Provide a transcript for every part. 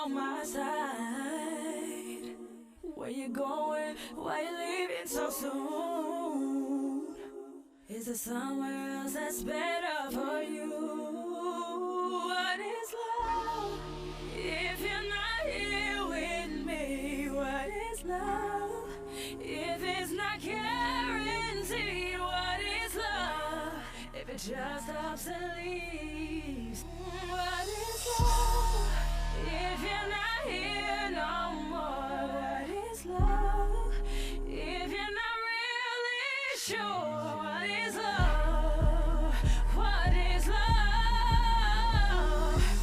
on my side. Where you going? Why you leaving so soon? Is there somewhere else that's better for you? What is love if you're not here with me? What is love if it's not guaranteed? What is love if it just stops and leaves? What is love if you're not here no more? What is love if you're not really sure? What is love? What is love?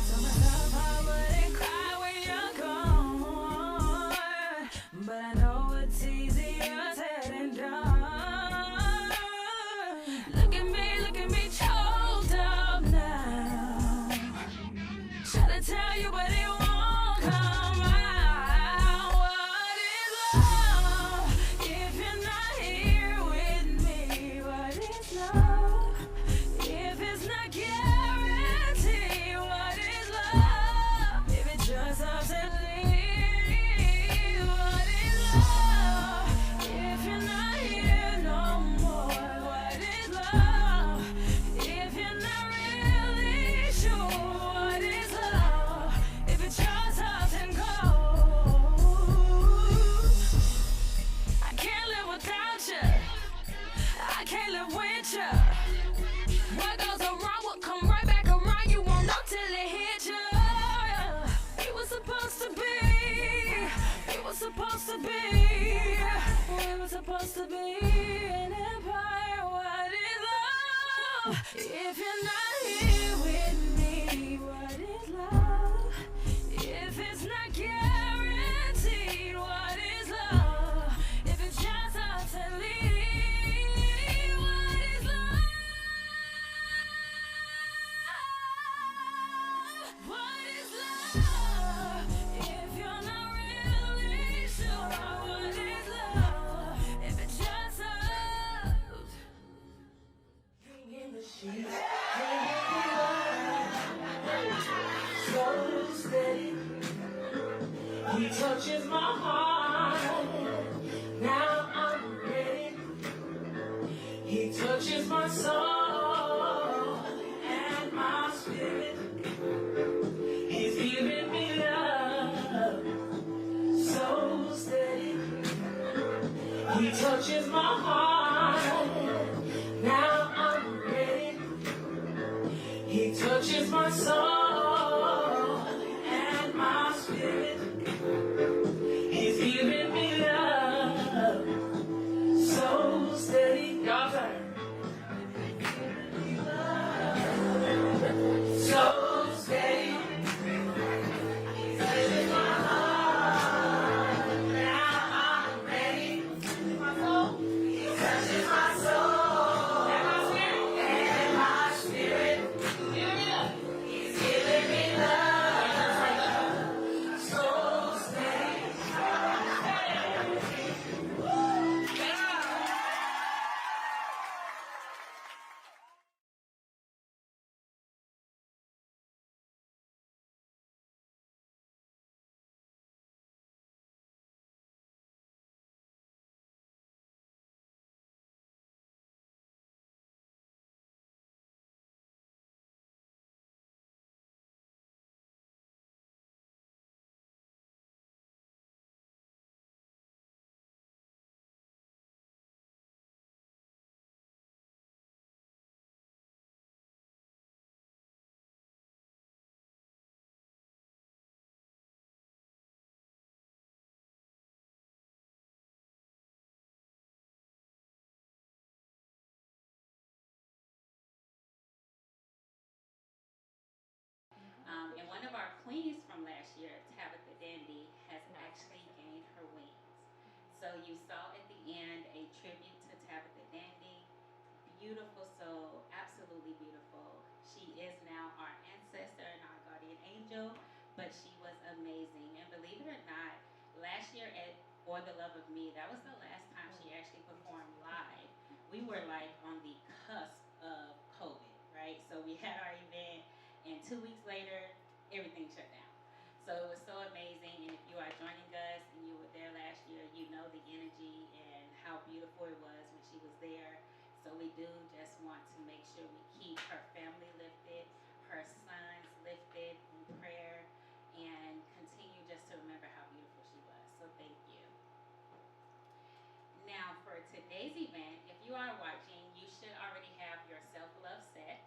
Tell myself I wouldn't cry when you're gone, but I know it's easier said than done. Look at me choked up now. Try to tell you, but it won't come out. What is love if you're not here with me? What is love if it's not guaranteed? What is love if it just stops and leaves? What is love if you're not here no more? What is love if you're not really sure? What is love if it just stops and goes? I can't live without you. I can't live with you. What goes around will come right back around. You won't know till it hits you. We were supposed to be. We were supposed to be. We were supposed to be an empire. What is love if you're not here with me? What is love if it's not guaranteed? What is love if it's just us and leave? What is love? What is love if you're not really sure? What is love if it's just us? In the sheets, so steady. He touches my heart. Now I'm ready. He touches my soul and my spirit. He's giving me love, so steady. He touches my heart. Now I'm ready. He touches my soul and my spirit. He's giving me love, so steady. Y'all turn. So steady. He's giving my heart. Now I'm ready. My soul. He touches my soul and my spirit. He's giving me love, so steady. And one of our queens from last year, Tabitha Dandy, has actually gained her wings. So you saw at the end a tribute to Tabitha Dandy. Beautiful soul, absolutely beautiful. She is now our ancestor and our guardian angel, but she was amazing. And believe it or not, last year at For the Love of Me, that was the last time she actually performed live. We were like on the cusp of COVID, right? So we had our event, and 2 weeks later, everything shut down. So it was so amazing. So we do just want to make sure we keep her family lifted, her sons lifted in prayer, and continue just to remember how beautiful she was. So thank you. Now, for today's event, if you are watching, you should already have your self-love set.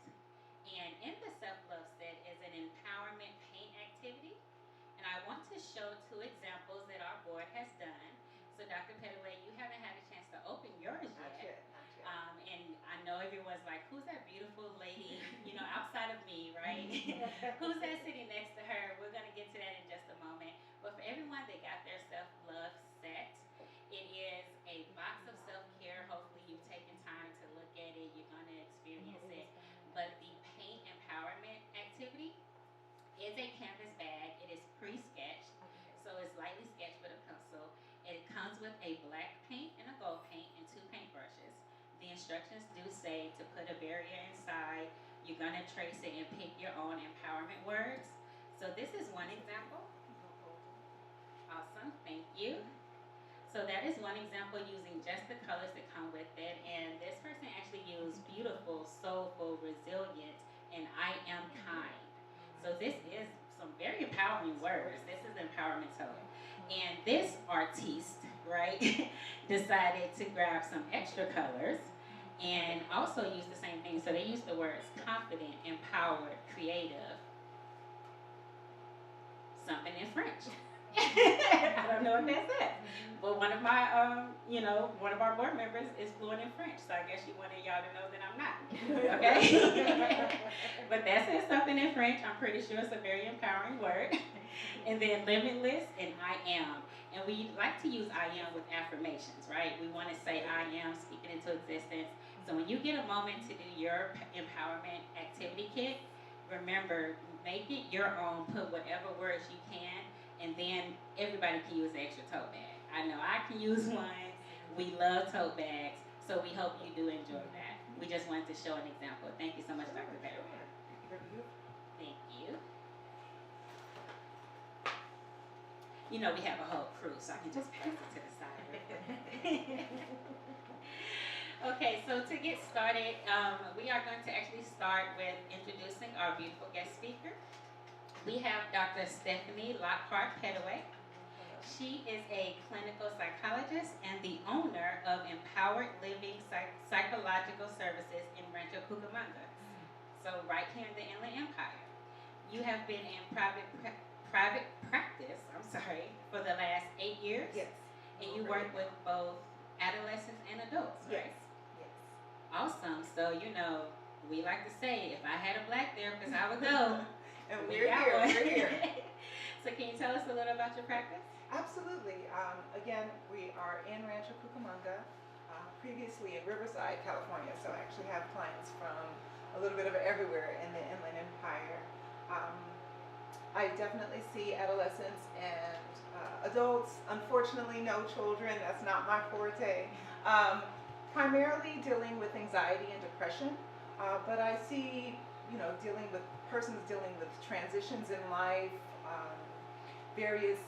And in the self-love set is an empowerment paint activity. And I want to show 2 examples that our board has done. So Dr. Pettaway, you haven't had a chance to open yours Not yet. yet, not yet. And I know everyone's like, who's that beautiful lady, outside of me, right? Who's that sitting next to her? We're going to get to that in just a moment. But for everyone that got their self-love set, it is a box of self-care. Hopefully you've taken time to look at it. You're going to experience it. But the paint empowerment activity is a canvas bag. It is pre-sketched. So it's lightly sketched with a pencil. It comes with a black paint and a gold paint and 2 paintbrushes. The instructions do say to put a barrier inside. You're going to trace it and pick your own empowerment words. So this is one example. Awesome, thank you. So that is one example using just the colors that come with it. And this person actually used beautiful, soulful, resilient, and I am kind. So this is some very empowering words. This is empowerment total. And this artiste, right, decided to grab some extra colors and also use the same thing. So they used the words confident, empowered, creative, something in French. I don't know what that said. But one of my, one of our board members is fluent in French, so I guess she wanted y'all to know that I'm not. Okay? But that says something in French. I'm pretty sure it's a very empowering word. And then limitless and I am. And we like to use I am with affirmations, right? We want to say I am, speak it into existence. So when you get a moment to do your empowerment activity kit, remember, make it your own, put whatever words you can, and then everybody can use the extra tote bag. I know I can use one. We love tote bags, so we hope you do enjoy that. We just wanted to show an example. Thank you so much, Dr. Pettaway. Thank you. We have a whole crew, so I can just press it to the side real quick. Okay, so to get started, we are going to actually start with introducing our beautiful guest speaker. We have Dr. Stephanie Lockhart Pettaway. She is a clinical psychologist and the owner of Empowered Living Psychological Services in Rancho Cucamonga, so right here in the Inland Empire. You have been in private practice, for the last 8 years? Yes. And you work with both adolescents and adults, right? Yes. Awesome. So, we like to say, if I had a black therapist, I would go. And we're here. So can you tell us a little about your practice? Absolutely. Again, we are in Rancho Cucamonga, previously in Riverside, California. So I actually have clients from a little bit of everywhere in the Inland Empire. I definitely see adolescents and adults. Unfortunately, no children. That's not my forte. Primarily dealing with anxiety and depression, but I see, persons dealing with transitions in life, various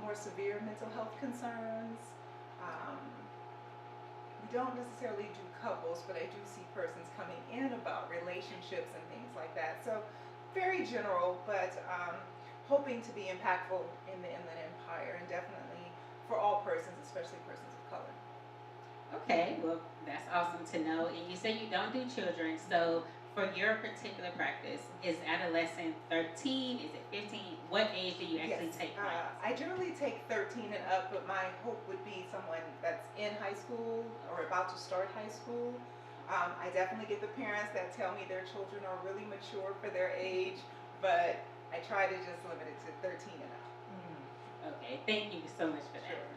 more severe mental health concerns. We don't necessarily do couples, but I do see persons coming in about relationships and things like that. So very general, but hoping to be impactful in the Inland Empire, and definitely for all persons, especially persons of color. Okay, well, that's awesome to know. And you say you don't do children, so for your particular practice, is adolescent 13? Is it 15? What age do you actually take clients? I generally take 13 and up, but my hope would be someone that's in high school or about to start high school. I definitely get the parents that tell me their children are really mature for their age, but I try to just limit it to 13 and up. Okay, thank you so much for that. Sure.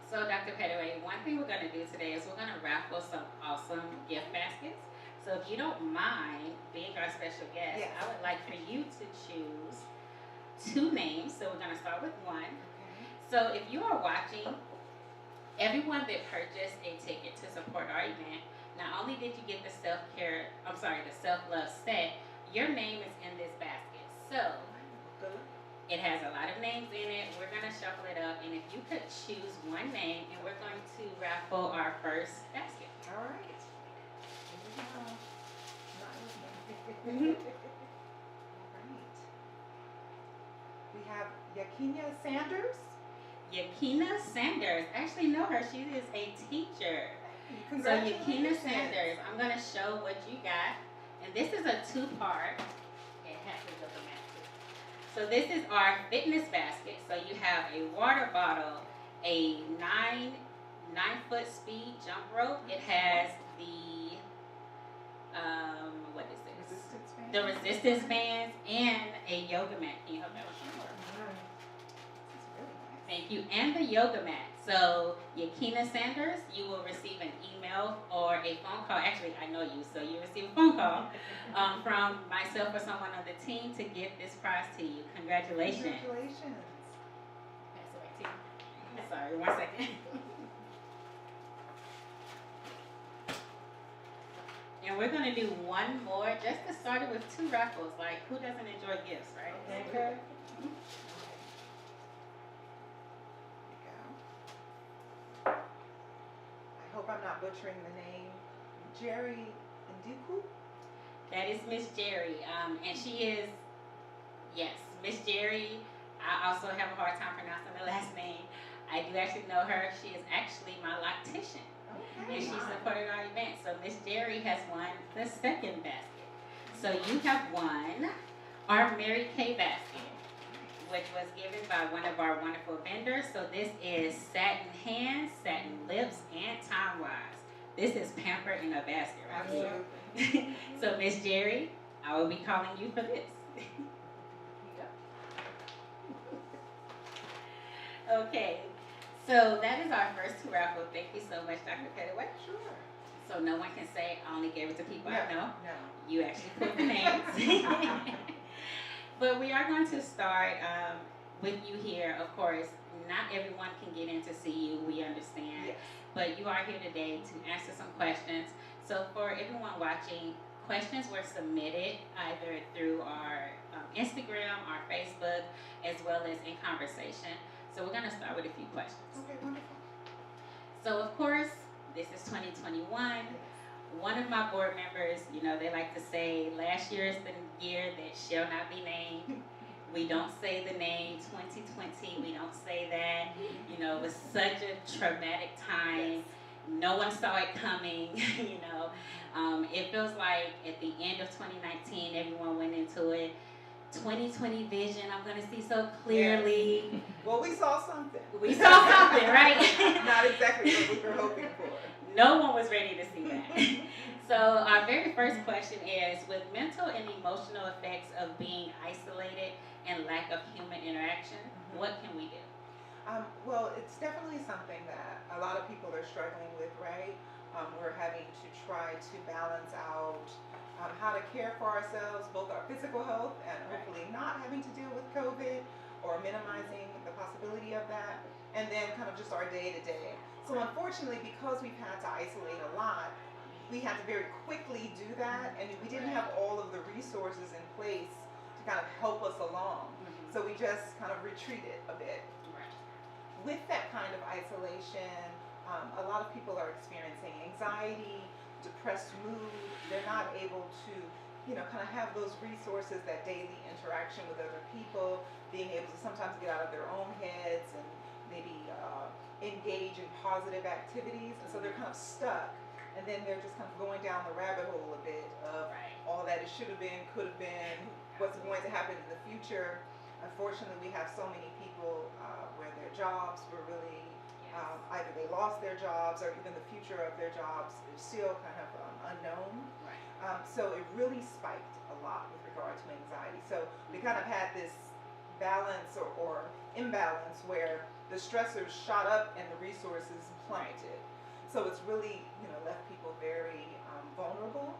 So Dr. Pettaway, one thing we're going to do today is we're going to raffle some awesome gift baskets. So if you don't mind being our special guest, Yes. I would like for you to choose 2 names. So we're going to start with 1. Okay. So if you are watching, everyone that purchased a ticket to support our event, not only did you get the the self-love set, your name is in this basket. So it has a lot of names in it. We're going to shuffle it up, and if you could choose 1 name, and we're going to raffle our first basket. All right. Not with me. Mhm. Right. We have Yakinia Sanders. Yakina Sanders. I actually know her. She is a teacher. So Congratulations. Yakina Sanders, I'm going to show what you got. And this is a two-part. It has to go to matches. So this is our fitness basket. So you have a water bottle, a 9-foot speed jump rope. It has the, what is it? Resistance band. The resistance bands and a yoga mat. Can you help me with that? Thank you. And the yoga mat. So, Yakina Sanders, you will receive an email or a phone call. Actually, I know you, so you receive a phone call from myself or someone on the team to get this prize to you. Congratulations. Congratulations. Pass it back to you. Sorry, 1 second. And we're going to do one more just to start it with 2 raffles. Like, who doesn't enjoy gifts, right? Okay. I hope I'm not butchering the name. Jerry Nduku? That is Miss Jerry. And she is, yes, Miss Jerry. I also have a hard time pronouncing the last name. I do actually know her. She is actually my loctician. Okay. And she supported our event. So Miss Jerry has won the second basket. So you have won our Mary Kay basket, which was given by one of our wonderful vendors. So this is satin hands, satin lips, and time wise. This is pampered in a basket, right? Absolutely. So Miss Jerry, I will be calling you for this. Okay, so that is our first 2 raffle. Thank you so much, Dr. Pettaway. Sure. So no one can say I only gave it to people I know. No. You actually put the names. But we are going to start with you here. Of course, not everyone can get in to see you. We understand. Yes. But you are here today to answer some questions. So for everyone watching, questions were submitted either through our Instagram, our Facebook, as well as in conversation. So we're going to start with a few questions. Okay, wonderful. So of course, this is 2021. One of my board members, you know, they like to say last year is the year that shall not be named. We don't say the name 2020. We don't say that. You know, it was such a traumatic time. No one saw it coming, you know. It feels like at the end of 2019, everyone went into it. 2020 vision, I'm going to see so clearly. Yes. Well, we saw something. We saw something, right? Not exactly what we were hoping for. No one was ready to see that. So our very first question is, with mental and emotional effects of being isolated and lack of human interaction, what can we do? Well, it's definitely something that a lot of people are struggling with, right? We're having to try to balance out how to care for ourselves, both our physical health and hopefully not having to deal with COVID or minimizing the possibility of that, and then kind of just our day-to-day. So unfortunately, because we've had to isolate a lot, we had to very quickly do that, and we didn't have all of the resources in place to kind of help us along. So we just kind of retreated a bit. With that kind of isolation, a lot of people are experiencing anxiety, depressed mood. They're not able to, you know, kind of have those resources, that daily interaction with other people, being able to sometimes get out of their own heads and maybe engage in positive activities. And so they're kind of stuck. And then they're just kind of going down the rabbit hole a bit of all that it should have been, could have been, what's going to happen in the future. Unfortunately, we have so many people where their jobs were really, either they lost their jobs or even the future of their jobs is still kind of unknown. So it really spiked a lot with regard to anxiety. So we kind of had this balance or imbalance where the stressors shot up and the resources plummeted. So it's really, you know, left people very vulnerable.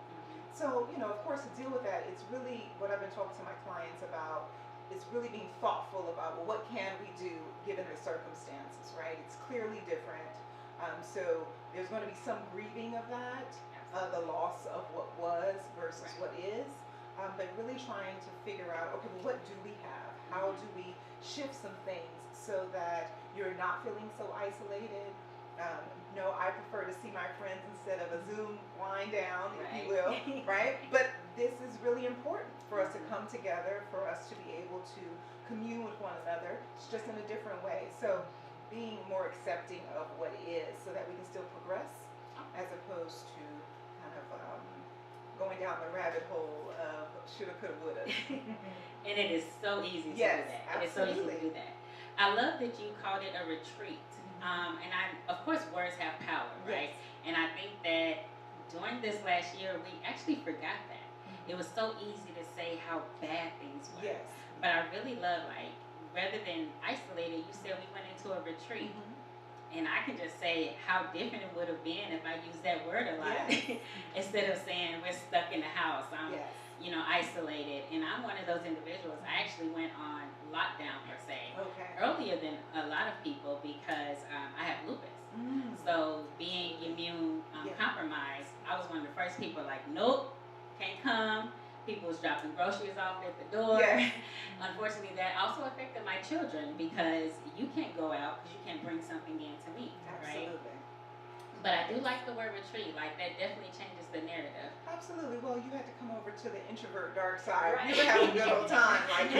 So, you know, of course, to deal with that, it's really what I've been talking to my clients about. Is really being thoughtful about, well, what can we do given the circumstances, right? It's clearly different. So there's going to be some grieving of that, the loss of what was versus what is, but really trying to figure out, okay, well, what do we have? How do we shift some things so that you're not feeling so isolated, No, I prefer to see my friends instead of a Zoom wind down, if you Right. will, right? But this is really important for us to come together, for us to be able to commune with one another. It's just in a different way. So being more accepting of what is so that we can still progress as opposed to kind of going down the rabbit hole of shoulda, coulda, woulda. And it is so easy to Yes, do that. It is so easy to absolutely. do that. I love that you called it a retreat. And of course, words have power, right? Yes. And I think that during this last year, we actually forgot that. It was so easy to say how bad things were. Yes. But I really love, like, rather than isolated, you said we went into a retreat. And I can just say how different it would have been if I used that word a lot. Yes. Instead of saying we're stuck in the house. Yes. Isolated. And I'm one of those individuals. I actually went on lockdown, per se, Okay. earlier than a lot of people because I have lupus. So being immune compromised, I was one of the first people like, nope, can't come. People was dropping groceries off at the door. Yes. Unfortunately, that also affected my children because you can't go out because you can't bring something in to me, right? Absolutely. But I do like the word retreat. Like, that definitely changes the narrative. Absolutely. Well, you had to come over to the introvert dark side. Right. We were having a good old time. Like,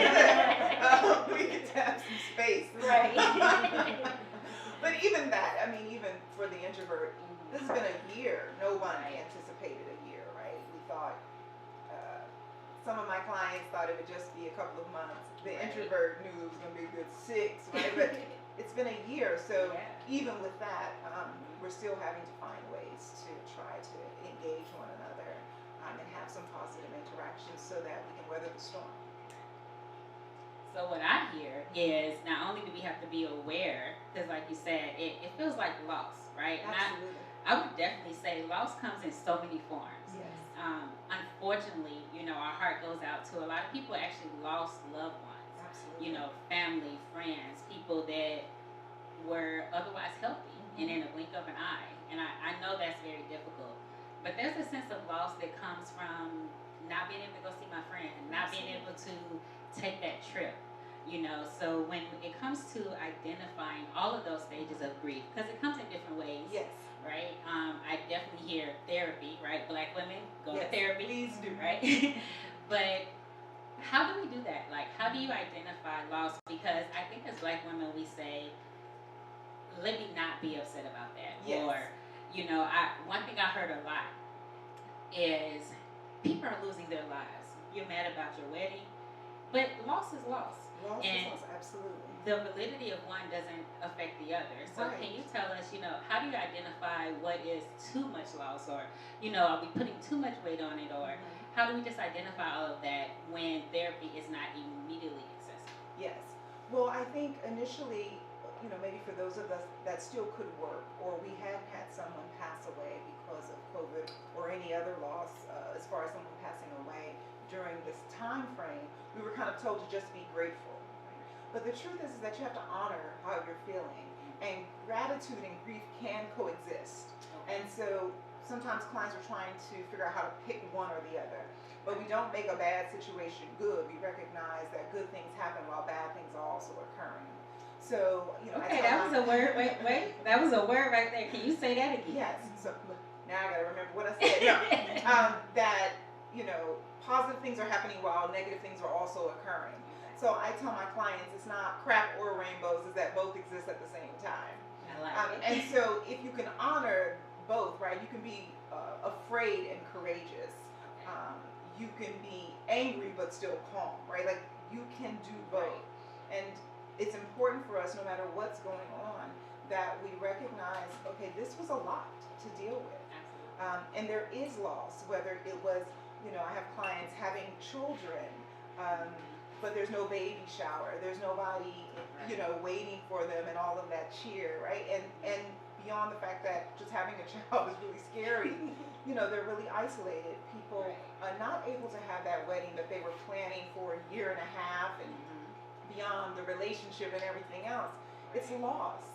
we could have some space. Right. But even that, I mean, even for the introvert, this has been a year. Nobody anticipated a year, right? We thought, some of my clients thought it would just be a couple of months. The Right. introvert knew it was going to be a good 6, right? But it's been a year. So even with that, we're still having to find ways to try to engage one another and have some positive interactions so that we can weather the storm. So what I hear is not only do we have to be aware, because like you said, it feels like loss, right? Absolutely. I would definitely say loss comes in so many forms. Yes. Unfortunately, our heart goes out to a lot of people who actually lost loved ones. Absolutely. Family, friends, people that were otherwise healthy and in a blink of an eye. And I know that's very difficult. But there's a sense of loss that comes from not being able to go see my friend, not being able to take that trip. So when it comes to identifying all of those stages of grief, because it comes in different ways. Yes. Right? I definitely hear therapy, right? Black women, go to Yes, therapy. please do. Right? But how do we do that? Like, how do you identify loss? Because I think as Black women, we say, let me not be upset about that. Yes. Or, one thing I heard a lot is people are losing their lives. You're mad about your wedding, but loss is loss. Loss And is loss, absolutely. the validity of one doesn't affect the other. So Right. can you tell us, how do you identify what is too much loss, or, are we putting too much weight on it, or how do we just identify all of that when therapy is not immediately accessible? Yes. Well, I think initially, maybe for those of us that still could work, or we had had someone pass away because of COVID or any other loss, as far as someone passing away during this time frame, we were kind of told to just be grateful. But the truth is that you have to honor how you're feeling, and gratitude and grief can coexist. And so sometimes clients are trying to figure out how to pick one or the other. But we don't make a bad situation good. We recognize that good things happen while bad things are also occurring. So, Okay, that was a word. Wait. That was a word right there. Can you say that again? Yes. So now I got to remember what I said. No, that, positive things are happening while negative things are also occurring. So I tell my clients it's not crap or rainbows, it's that both exist at the same time. I like it. And so if you can honor both, right, you can be afraid and courageous. You can be angry but still calm, right? Like, you can do both. And it's important for us, no matter what's going on, that we recognize, okay, this was a lot to deal with. And there is loss, whether it was, I have clients having children, but there's no baby shower, there's nobody, waiting for them and all of that cheer, right? And beyond the fact that just having a child is really scary, they're really isolated. People are not able to have that wedding that they were planning for a year and a half, and beyond the relationship and everything else. It's loss.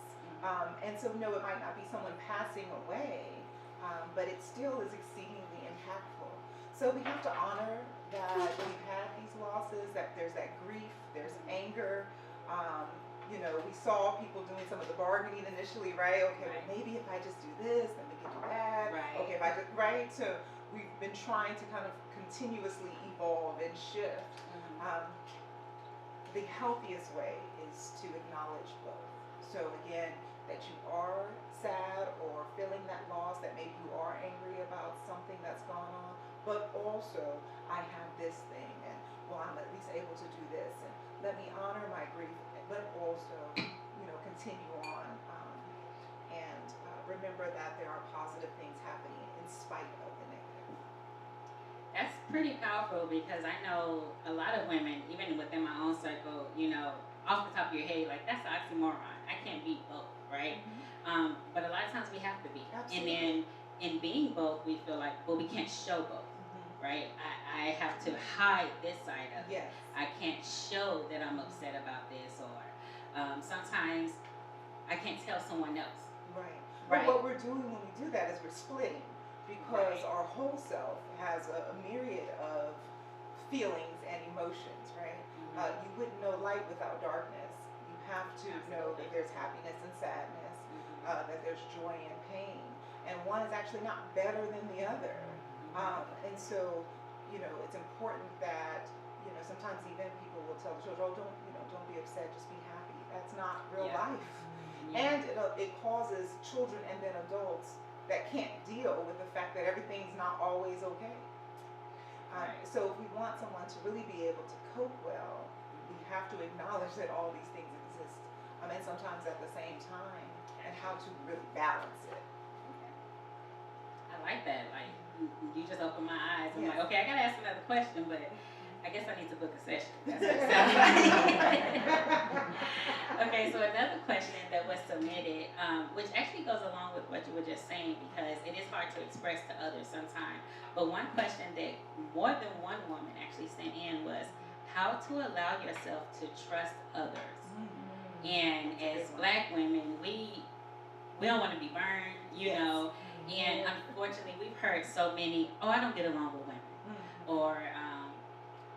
And so, no, it might not be someone passing away, but it still is exceedingly impactful. So we have to honor that we've had these losses, that there's that grief, there's anger, You know, we saw people doing some of the bargaining initially, right? Okay, Right. well, maybe if I just do this, then we can do that. Right. Okay, if I just, right? So we've been trying to kind of continuously evolve and shift. The healthiest way is to acknowledge both. So again, that you are sad or feeling that loss, that maybe you are angry about something that's gone on, but also I have this thing, and well, I'm at least able to do this, and let me honor my grief, but also, you know, continue on, and remember that there are positive things happening in spite of the negative. That's pretty powerful because I know a lot of women, even within my own circle, you know, off the top of your head, like that's an oxymoron. I can't be both, right? But a lot of times we have to be. Absolutely. And then in being both, we feel like, well, we can't show both, right? I have to hide this side of it. Yes. I can't show that I'm upset about this, or sometimes I can't tell someone else. Right. Right. But what we're doing when we do that is we're splitting, because Right. our whole self has a myriad of feelings and emotions, right? You wouldn't know light without darkness. You have to know that there's happiness and sadness, that there's joy and pain, and one is actually not better than the other. And so, you know, it's important that, you know, sometimes even people will tell the children, oh, don't be upset, just be happy. That's not real Yeah. life. Yeah. And it causes children and then adults that can't deal with the fact that everything's not always okay. Right. So if we want someone to really be able to cope well, we have to acknowledge that all these things exist, and sometimes at the same time, and how to really balance it. I like that. Like you just opened my eyes. I'm Yes. like, okay, I gotta ask another question, but I guess I need to book a session. That's what it sounds like. Okay, so another question that was submitted, which actually goes along with what you were just saying, because it is hard to express to others sometimes. But one question that more than one woman actually sent in was how to allow yourself to trust others. And as Black women, we don't want to be burned, you Yes. know. And unfortunately, we've heard so many, oh, I don't get along with women, or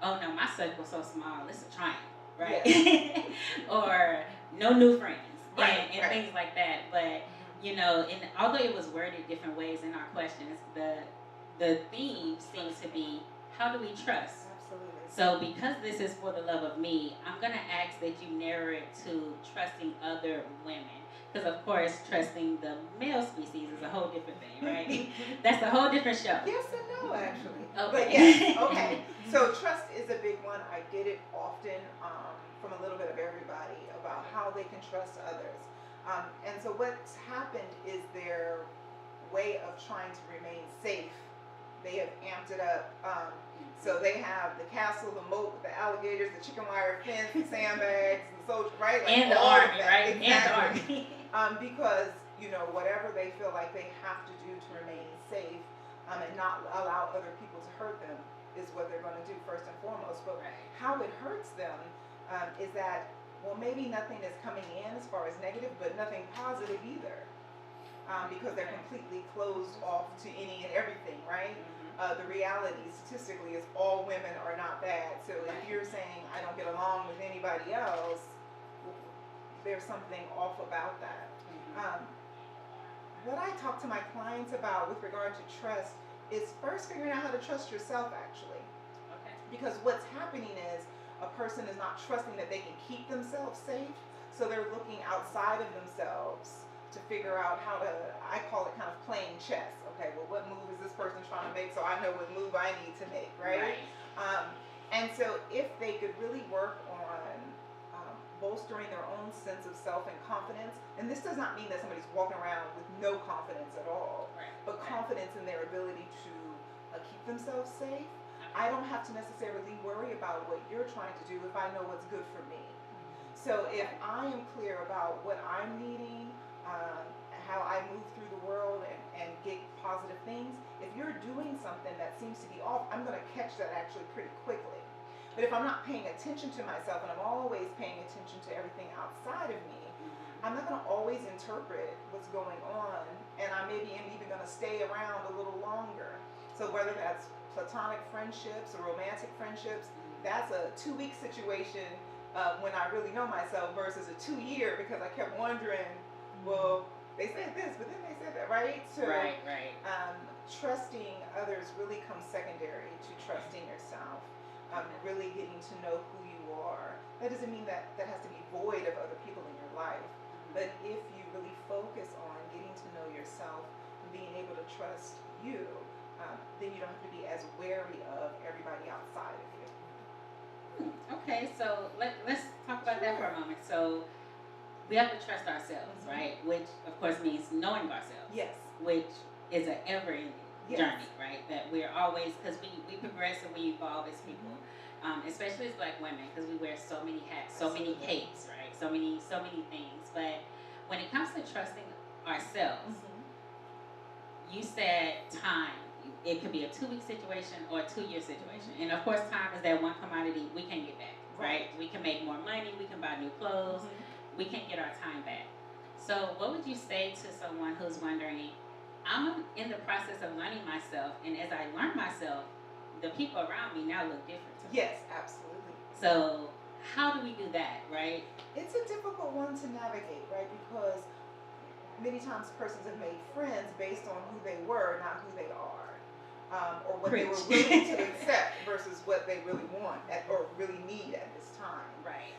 oh no, my circle's so small, it's a triangle, right? Yes. Or no new friends, Right, and right. things like that. But you know, and although it was worded different ways in our questions, the theme seems to be, how do we trust? Absolutely. So because this is for the love of me, I'm gonna ask that you narrow it to trusting other women. Because of course, trusting the male species is a whole different thing, right? That's a whole different show. Yes and no, actually. Okay. But yes, okay. So trust is a big one. I get it often from a little bit of everybody about how they can trust others. And so what's happened is their way of trying to remain safe, they have amped it up. So they have the castle, the moat with the alligators, the chicken wire fence, the sandbags, the soldier, right? Like And the all of army, that. right? Exactly. And the army. Because, you know, whatever they feel like they have to do to remain safe, and not allow other people to hurt them is what they're going to do first and foremost. But Right. how it hurts them is that, well, maybe nothing is coming in as far as negative, but nothing positive either, because they're completely closed off to any and everything, right? The reality statistically is all women are not bad. So if you're saying I don't get along with anybody else, there's something off about that. What I talk to my clients about with regard to trust is first figuring out how to trust yourself, actually. Okay. Because what's happening is a person is not trusting that they can keep themselves safe, so they're looking outside of themselves to figure out how to, I call it kind of playing chess. Okay, well, what move is this person trying to make so I know what move I need to make, right? And so if they could really work on bolstering their own sense of self and confidence, and this does not mean that somebody's walking around with no confidence at all, but confidence in their ability to keep themselves safe. I don't have to necessarily worry about what you're trying to do if I know what's good for me. So if I am clear about what I'm needing, how I move through the world and get positive things, if you're doing something that seems to be off, I'm going to catch that actually pretty quickly. But if I'm not paying attention to myself and I'm always paying attention to everything outside of me, I'm not going to always interpret what's going on, and I maybe am even going to stay around a little longer. So whether that's platonic friendships or romantic friendships, that's a 2-week situation when I really know myself versus a 2 year because I kept wondering, well, they said this, but then they said that, right? So, right. trusting others really comes secondary to trusting yourself. Really getting to know who you are. That doesn't mean that that has to be void of other people in your life. But if you really focus on getting to know yourself and being able to trust you, then you don't have to be as wary of everybody outside of you. Okay, so let's talk about that for a moment. So we have to trust ourselves, right? Which of course means knowing ourselves. Yes. Which is an ever-ending Yes. journey, right? That we're always, because we progress and we evolve as people, especially as Black women, because we wear so many hats, so many capes, right? So many things. But when it comes to trusting ourselves, you said time. It could be a 2-week situation or a 2-year situation, and of course, time is that one commodity we can get back, right? We can make more money, we can buy new clothes, we can get our time back. So, what would you say to someone who's wondering? I'm in the process of learning myself, and as I learn myself, the people around me now look different to me. Yes, absolutely. So, how do we do that, right? It's a difficult one to navigate, right? Because many times persons have made friends based on who they were, not who they are. Or what they were willing to accept versus what they really want or really need at this time. Right.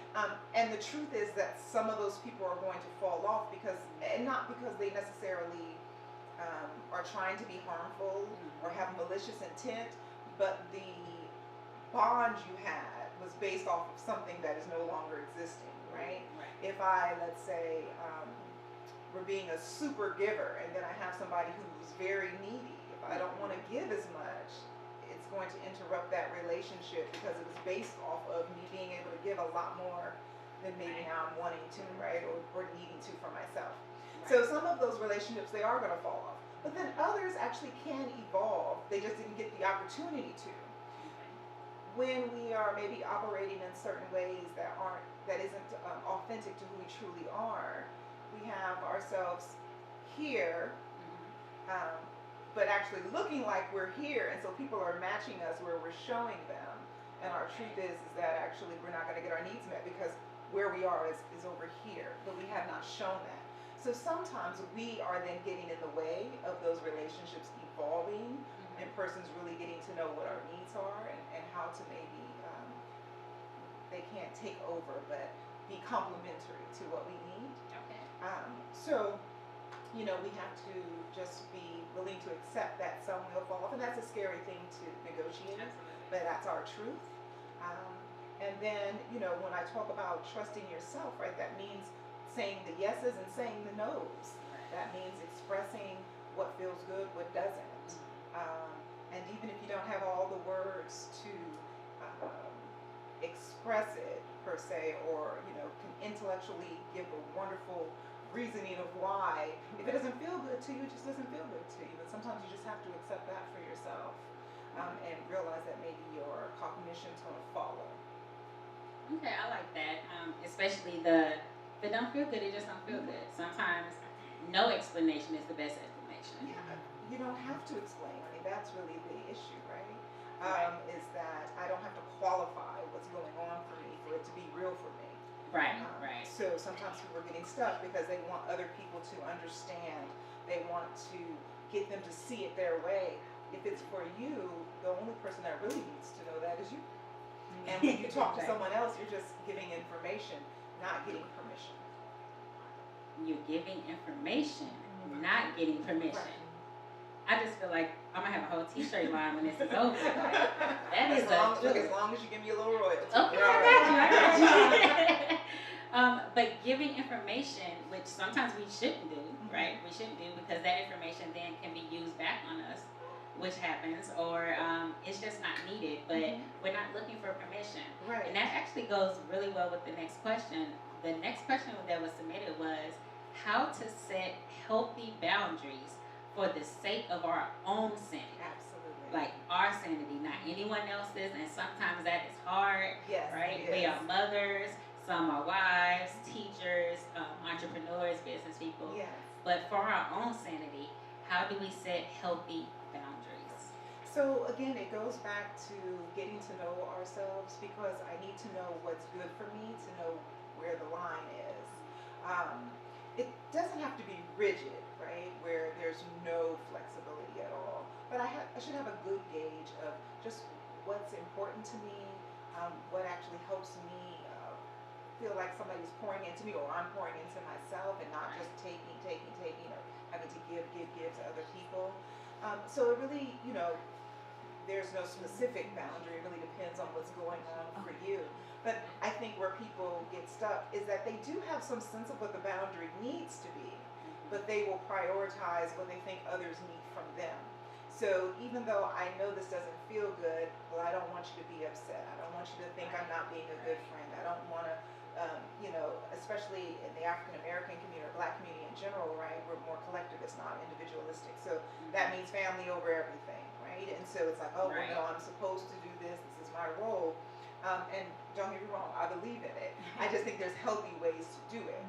And the truth is that some of those people are going to fall off and not because they necessarily are trying to be harmful or have malicious intent, but the bond you had was based off of something that is no longer existing, right? If I, let's say, were being a super giver and then I have somebody who's very needy, if I don't want to give as much, it's going to interrupt that relationship because it was based off of me being able to give a lot more than maybe now I'm wanting to, right? Or needing to for myself. So some of those relationships, they are going to fall off. But then others actually can evolve. They just didn't get the opportunity to. When we are maybe operating in certain ways that isn't authentic to who we truly are, we have ourselves here, but actually looking like we're here, and so people are matching us where we're showing them. And our truth is that actually we're not going to get our needs met because where we are is over here, but we have not shown that. So sometimes we are then getting in the way of those relationships evolving and persons really getting to know what our needs are and how to maybe, they can't take over, but be complementary to what we need. Okay. So, we have to just be willing to accept that some will fall off, and that's a scary thing to negotiate, but that's our truth. And then, when I talk about trusting yourself, right, that means saying the yeses and saying the nos. That means expressing what feels good, what doesn't. And even if you don't have all the words to express it per se, or can intellectually give a wonderful reasoning of why, if it doesn't feel good to you, it just doesn't feel good to you. And sometimes you just have to accept that for yourself, and realize that maybe your cognition's going to follow. Okay, I like that. Especially if it don't feel good, it just don't feel good. Sometimes no explanation is the best explanation. Yeah, you don't have to explain. I mean, that's really the issue, right? Is that I don't have to qualify what's going on for me for it to be real for me. Right. So sometimes people are getting stuck because they want other people to understand. They want to get them to see it their way. If it's for you, the only person that really needs to know that is you. And when you talk to someone else, you're just giving information, not getting permission. You're giving information, not getting permission. I just feel like I'm gonna have a whole T-shirt line when this is over. That is as long as you give me a little royalty. Okay, I got you. But giving information, which sometimes we shouldn't do, right? We shouldn't do because that information then can be used back on us, which happens, or it's just not needed. But we're not looking for permission, Right. and that actually goes really well with the next question. The next question that was submitted was how to set healthy boundaries for the sake of our own sanity. Absolutely. Like our sanity, not anyone else's, and sometimes that is hard, Yes, right? yes. We are mothers, some are wives, teachers, entrepreneurs, business people. Yes. But for our own sanity, how do we set healthy boundaries? So again, it goes back to getting to know ourselves because I need to know what's good for me to know where the line is. It doesn't have to be rigid, right? Where there's no flexibility at all. But I should have a good gauge of just what's important to me, what actually helps me feel like somebody's pouring into me or I'm pouring into myself and not just taking, or having to give to other people. So it really, there's no specific boundary. It really depends on what's going on for you. But I think where people get stuck is that they do have some sense of what the boundary needs to be, but they will prioritize what they think others need from them. So even though I know this doesn't feel good, well, I don't want you to be upset. I don't want you to think I'm not being a good friend. I don't want to, especially in the African American community or Black community in general, right? We're more collectivist, not individualistic. So that means family over everything, right? And so it's like, oh, well, no, I'm supposed to do this. This is my role. And don't get me wrong, I believe in it. I just think there's healthy ways to do it.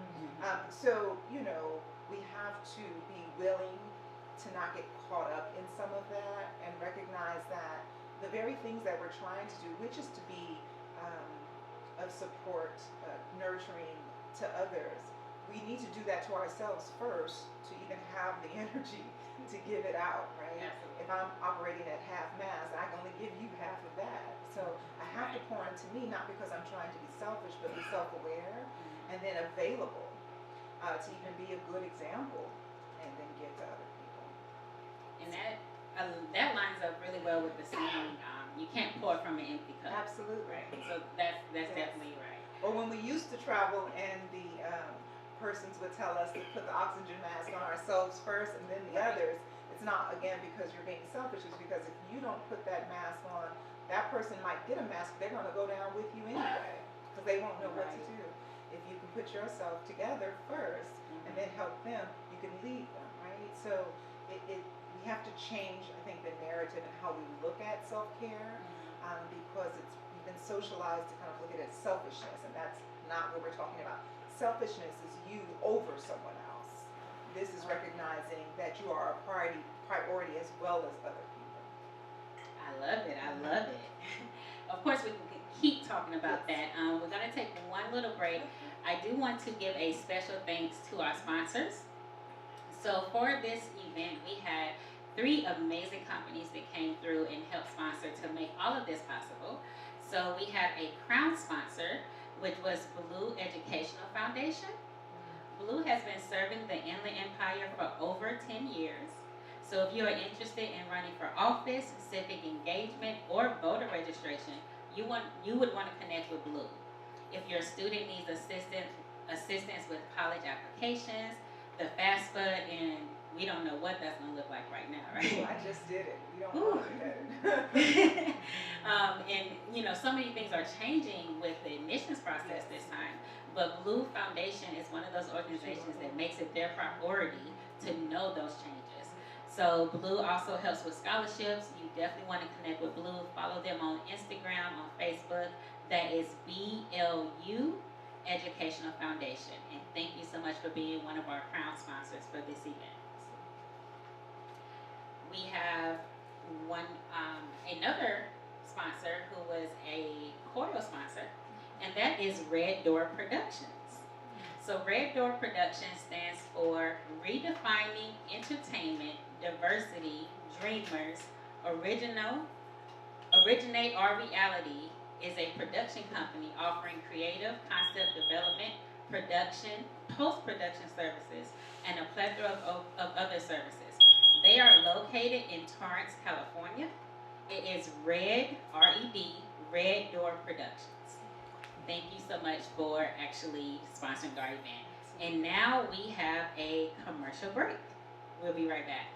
So, we have to be willing to not get caught up in some of that and recognize that the very things that we're trying to do, which is to be of support, nurturing to others, we need to do that to ourselves first to even have the energy to give it out, right? Absolutely. If I'm operating at half mast, I can only give you half of that. So I have to pour into me, not because I'm trying to be selfish, but be self-aware and then available to even be a good example and then give to other people. And that lines up really well with the saying, you can't pour from an empty cup. Absolutely. Right. So that's Yes. definitely right. Or when we used to travel and the persons would tell us to put the oxygen mask on ourselves first and then the others, it's not, again, because you're being selfish. It's because if you don't put that mask on, that person might get a mask. They're going to go down with you anyway because they won't know what to do. If you can put yourself together first and then help them, you can lead them, right? So we have to change, I think, the narrative and how we look at self-care because we've been socialized to kind of look at it as selfishness, and that's not what we're talking about. Selfishness is you over someone else. This is recognizing that you are a priority as well as other people. I love it. I love it. Of course, we can keep talking about that. We're going to take one little break. I do want to give a special thanks to our sponsors. So for this event, we had 3 amazing companies that came through and helped sponsor to make all of this possible. So we have a crown sponsor, which was Blue Educational Foundation. Blue has been serving the Inland Empire for over 10 years. So if you are interested in running for office, civic engagement, or voter registration, you would want to connect with Blue. If your student needs assistance with college applications, the FAFSA, and we don't know what that's going to look like right now, right? Ooh, I just did it. We don't know that. And so many things are changing with the admissions process this time. But Blue Foundation is one of those organizations that makes it their priority to know those changes. So Blue also helps with scholarships. You definitely want to connect with Blue. Follow them on Instagram, on Facebook. That is BLU Educational Foundation. And thank you so much for being one of our crown sponsors for this event. We have another sponsor who was a cordial sponsor, and that is Red Door Productions. So Red Door Productions stands for Redefining Entertainment, Diversity, Dreamers, Originate Our Reality is a production company offering creative concept development, production, post-production services, and a plethora of other services. They are located in Torrance, California. It is Red, R-E-D, Red Door Productions. Thank you so much for actually sponsoring our event. And now we have a commercial break. We'll be right back.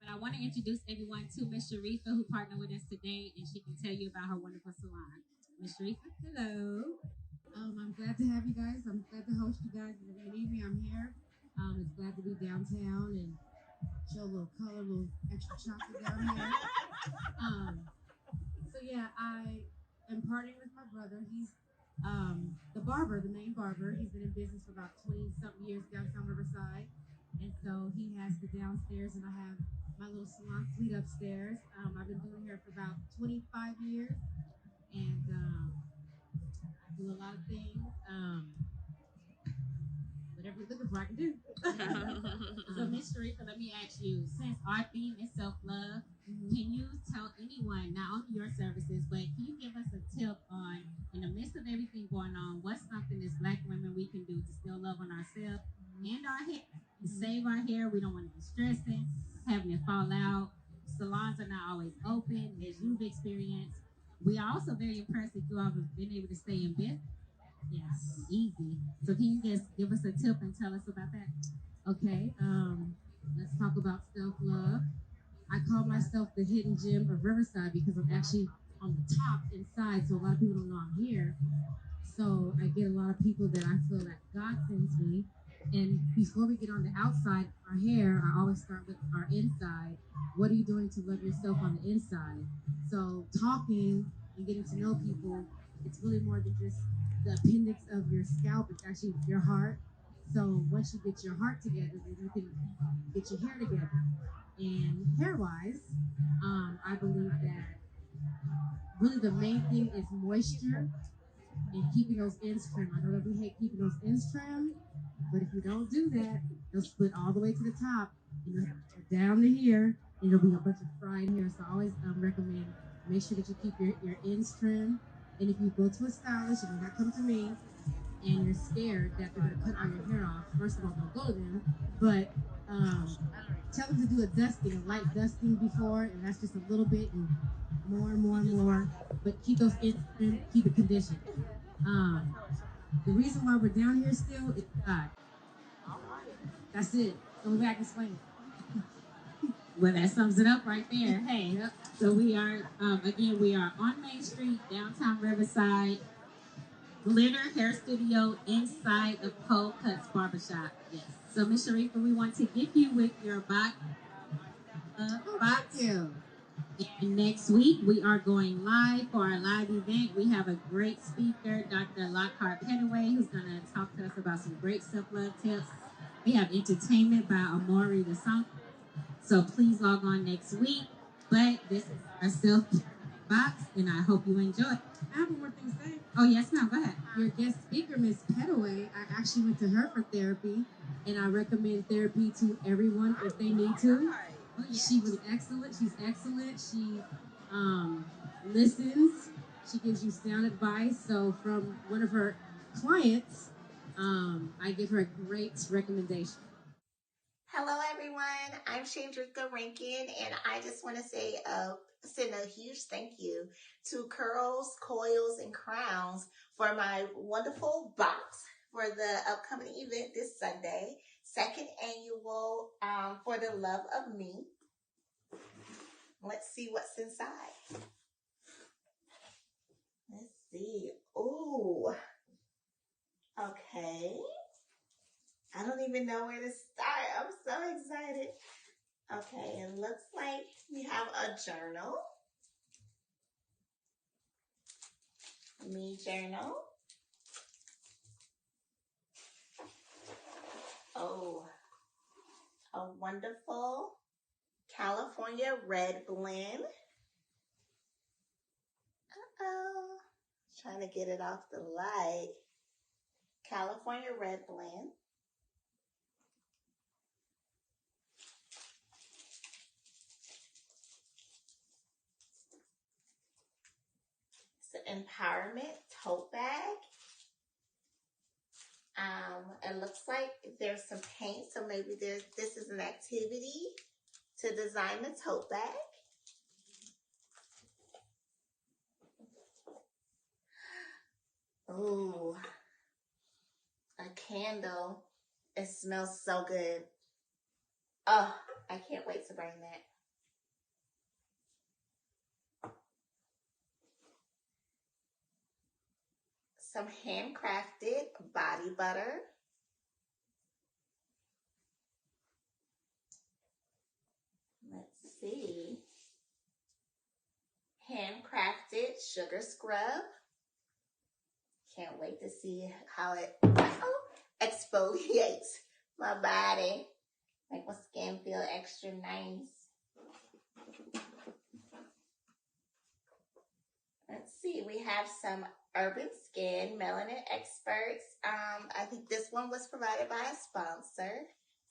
But I want to introduce everyone to Miss Sharifa, who partnered with us today, and she can tell you about her wonderful salon. Miss Sharifa, hello. I'm glad to have you guys. I'm glad to host you guys. If you need me, I'm here. It's glad to be downtown and show a little color, a little extra chocolate down here. So yeah, I am partnering with my brother. He's the barber, the main barber, he's been in business for about 20 something years downtown Riverside. And so he has the downstairs, and I have my little salon suite upstairs. I've been doing hair for about 25 years, and I do a lot of things. Whatever you're looking for, I can do. So, Miss Sharifa, let me ask you, since our theme is self-love, can you tell anyone, not only your services, but can you give us a tip on, in the midst of everything going on, what's something as Black women we can do to still love on ourselves and our hair, to save our hair? We don't want to be stressing, having it fall out. Salons are not always open, as you've experienced. We are also very impressed that you all have been able to stay in business. Yes, easy. So can you just give us a tip and tell us about that? Okay, let's talk about self love. I call myself the hidden gem of Riverside because I'm actually on the top inside, so a lot of people don't know I'm here. So I get a lot of people that I feel that God sends me. And before we get on the outside, our hair, I always start with our inside. What are you doing to love yourself on the inside? So talking and getting to know people, it's really more than just the appendix of your scalp. It's actually your heart. So once you get your heart together, then you can get your hair together. And hair wise, I believe that really the main thing is moisture and keeping those ends trimmed. I know that we hate keeping those ends trimmed, but if you don't do that, they'll split all the way to the top and you'll have to go down to here and there'll be a bunch of fried hair. So I always recommend make sure that you keep your ends trimmed. And if you go to a stylist, you do not come to me and you're scared that they're going to cut all your hair off, first of all, don't go to them. But tell them to do a dusting, a light dusting before, and that's just a little bit and more and more and more. But keep those ends trimmed, keep it conditioned. The reason why we're down here still is God. That's it. Go back and explain it. Well, that sums it up right there. Hey, yep. So we are, again, we are on Main Street, downtown Riverside, Glitter Hair Studio inside of Cold Cuts Barbershop. Yes. So, Miss Sharifa, we want to give you with your box. Thank you. And next week, we are going live for our live event. We have a great speaker, Dr. Lockhart Petaway, who's going to talk to us about some great self-love tips. We have entertainment by Amori the Song. So please log on next week. But this is our self-box, and I hope you enjoy. I have one more thing to say. Oh, yes, ma'am. Go ahead. Your guest speaker, Miss Petaway, I actually went to her for therapy, and I recommend therapy to everyone if they need to. She was excellent. She's excellent. She listens. She gives you sound advice. So from one of her clients, I give her a great recommendation. Hello, everyone. I'm Chandrika Rankin, and I just want to say, send a huge thank you to Curls, Coils, and Crowns for my wonderful box for the upcoming event this Sunday, second annual for the love of me. Let's see what's inside. Let's see. Ooh. Okay. I don't even know where to start. I'm so excited. Okay, it looks like we have a journal. Me journal. Oh, a wonderful California red blend. Uh-oh. Trying to get it off the light. California red blend. It's an empowerment tote bag. It looks like there's some paint, so maybe this is an activity to design the tote bag. Ooh, a candle. It smells so good. Oh, I can't wait to burn that. Some handcrafted body butter. Let's see. Handcrafted sugar scrub. Can't wait to see how it exfoliates my body. Make my skin feel extra nice. Let's see, we have some Urban Skin Melanin Experts. I think this one was provided by a sponsor.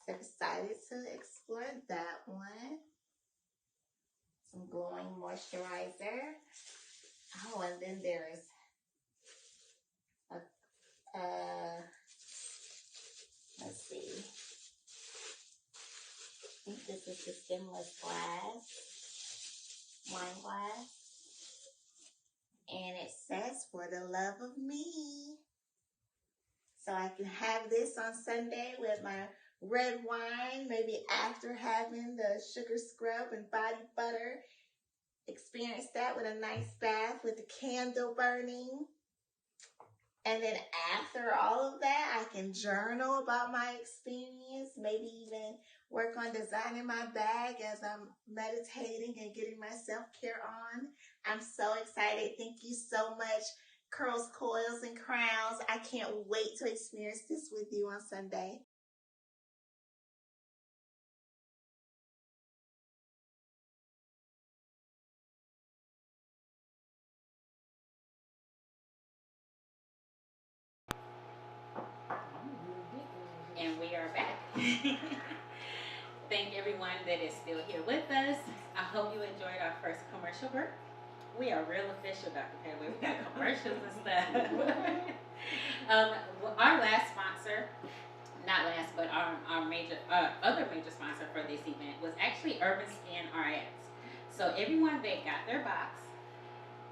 So excited to explore that one. Some glowing moisturizer. Oh, and then there's let's see. I think this is the stemless wine glass. And it says, for the love of me. So I can have this on Sunday with my red wine, maybe after having the sugar scrub and body butter. Experience that with a nice bath with the candle burning. And then after all of that, I can journal about my experience, maybe even work on designing my bag as I'm meditating and getting my self-care on. I'm so excited. Thank you so much, Curls, Coils, and Crowns. I can't wait to experience this with you on Sunday. And we are back. Thank everyone that is still here with us. I hope you enjoyed our first commercial break. We are real official, Dr. Petaway. We got commercials and stuff. Our last sponsor, not last, but our major other major sponsor for this event was actually Urban Skin RX. So everyone that got their box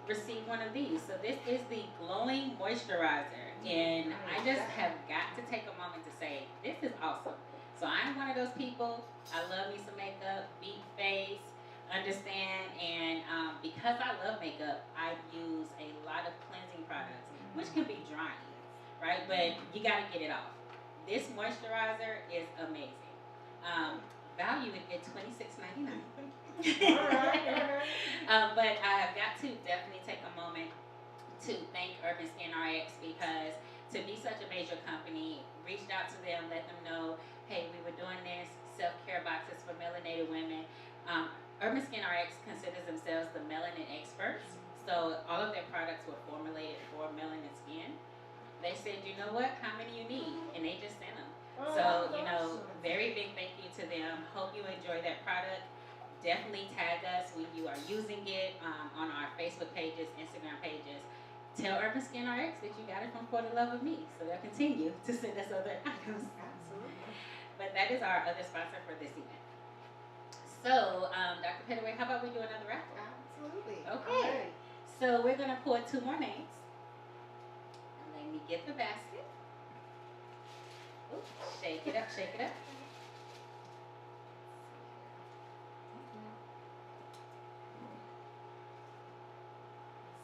received one of these. So this is the glowing moisturizer, and I just have got to take a moment to say this is awesome. So I'm one of those people. I love me some makeup, beat face, understand, and because I love makeup, I use a lot of cleansing products, which can be drying, right? But you got to get it off. This moisturizer is amazing. Value it at $26.99. But I've got to definitely take a moment to thank Urban Skin RX, because to be such a major company, reached out to them, let them know, hey, we were doing this, self-care boxes for melanated women. Urban Skin RX considers themselves the melanin experts, so all of their products were formulated for melanin skin. They said, you know what, how many you need? And they just sent them. So, you know, very big thank you to them. Hope you enjoy that product. Definitely tag us when you are using it on our Facebook pages, Instagram pages. Tell Urban Skin RX that you got it from For the Love of Me, so they'll continue to send us other items. Absolutely. But that is our other sponsor for this event. So, Dr. Petaway, how about we do another raffle? Absolutely. Okay. So we're gonna pull 2 more names. And let me get the basket. Ooh, shake it up, shake it up.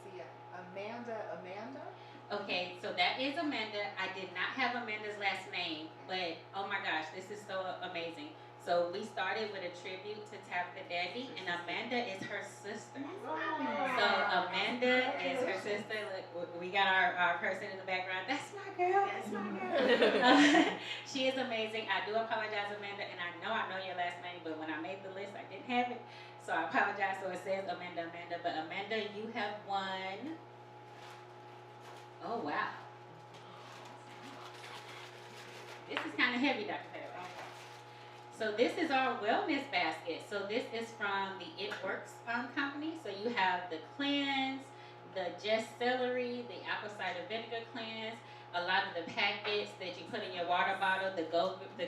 See, Amanda. Okay, so that is Amanda. I did not have Amanda's last name, but oh my gosh, this is so amazing. So we started with a tribute to Tabitha Dandy, and Amanda is her sister. So Amanda is her sister. Look, we got our person in the background. That's my girl. That's my girl. She is amazing. I do apologize, Amanda, and I know your last name, but when I made the list, I didn't have it. So I apologize. So it says Amanda. But Amanda, you have won. Oh, wow. This is kind of heavy, Dr. Petaway. So this is our wellness basket. So this is from the It Works company. So you have the cleanse, the just celery, the apple cider vinegar cleanse, a lot of the packets that you put in your water bottle, the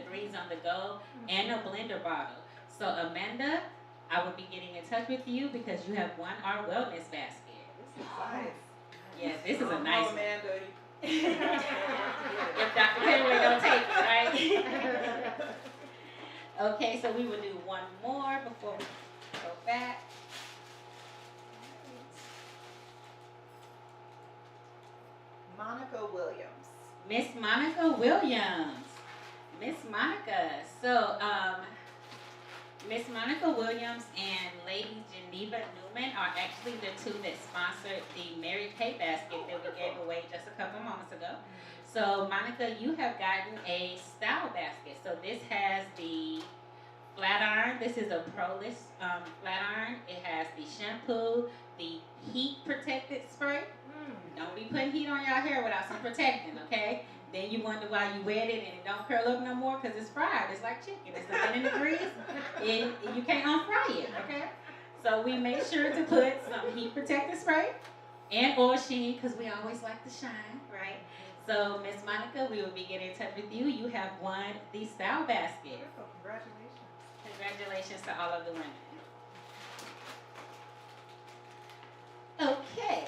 greens on the go, and a blender bottle. So Amanda, I will be getting in touch with you because you have won our wellness basket. This is nice. Yes, this is a nice one. Amanda. If Dr. Petaway don't take it, right? Okay, so we will do one more before we go back. Monica Williams. Miss Monica Williams. Miss Monica. So, Miss Monica Williams and Lady Geneva Newman are actually the two that sponsored the Mary Kay basket that we gave away just a couple moments ago. So Monica, you have gotten a style basket. So this has the flat iron. This is a Proless flat iron. It has the shampoo, the heat protected spray. Don't be putting heat on your hair without some protecting, okay? Then you wonder why you wet it and it don't curl up no more because it's fried. It's like chicken. It's 100 degrees. You can't unfry it, okay? So we make sure to put some heat protected spray and oil sheen because we always like to shine, right? So Miss Monica, we will be getting in touch with you. You have won the style basket. Wonderful. Congratulations. Congratulations to all of the women. Okay,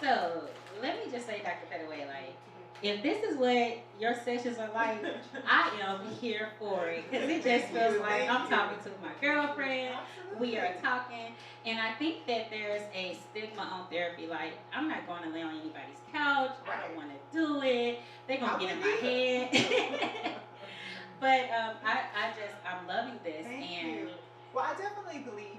so let me just say, Dr. Pettaway, like, if this is what your sessions are like, I am here for it because it just feels like I'm talking to my girlfriend. We are talking, and I think that there's a stigma on therapy. Like, I'm not going to lay on anybody's couch. I don't want to do it. They're gonna get in my head. But I'm loving this. Thank and you. Well, I definitely believe,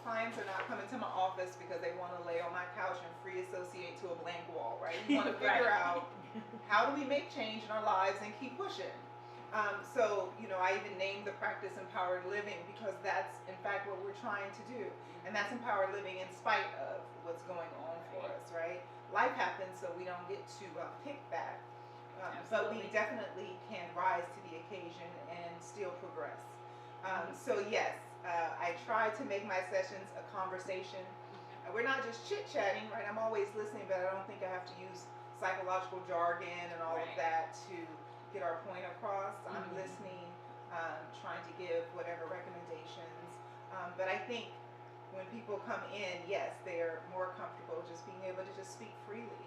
clients are not coming to my office because they want to lay on my couch and free associate to a blank wall, right? We want to figure out how do we make change in our lives and keep pushing. So, I even named the practice Empowered Living because that's, in fact, what we're trying to do. And that's empowered living in spite of what's going on for us, right? Life happens, so we don't get to pick that. But we definitely can rise to the occasion and still progress. So yes, I try to make my sessions a conversation. We're not just chit-chatting, right? I'm always listening, but I don't think I have to use psychological jargon and all of that to get our point across. I'm listening, trying to give whatever recommendations. But I think when people come in, yes, they're more comfortable just being able to just speak freely.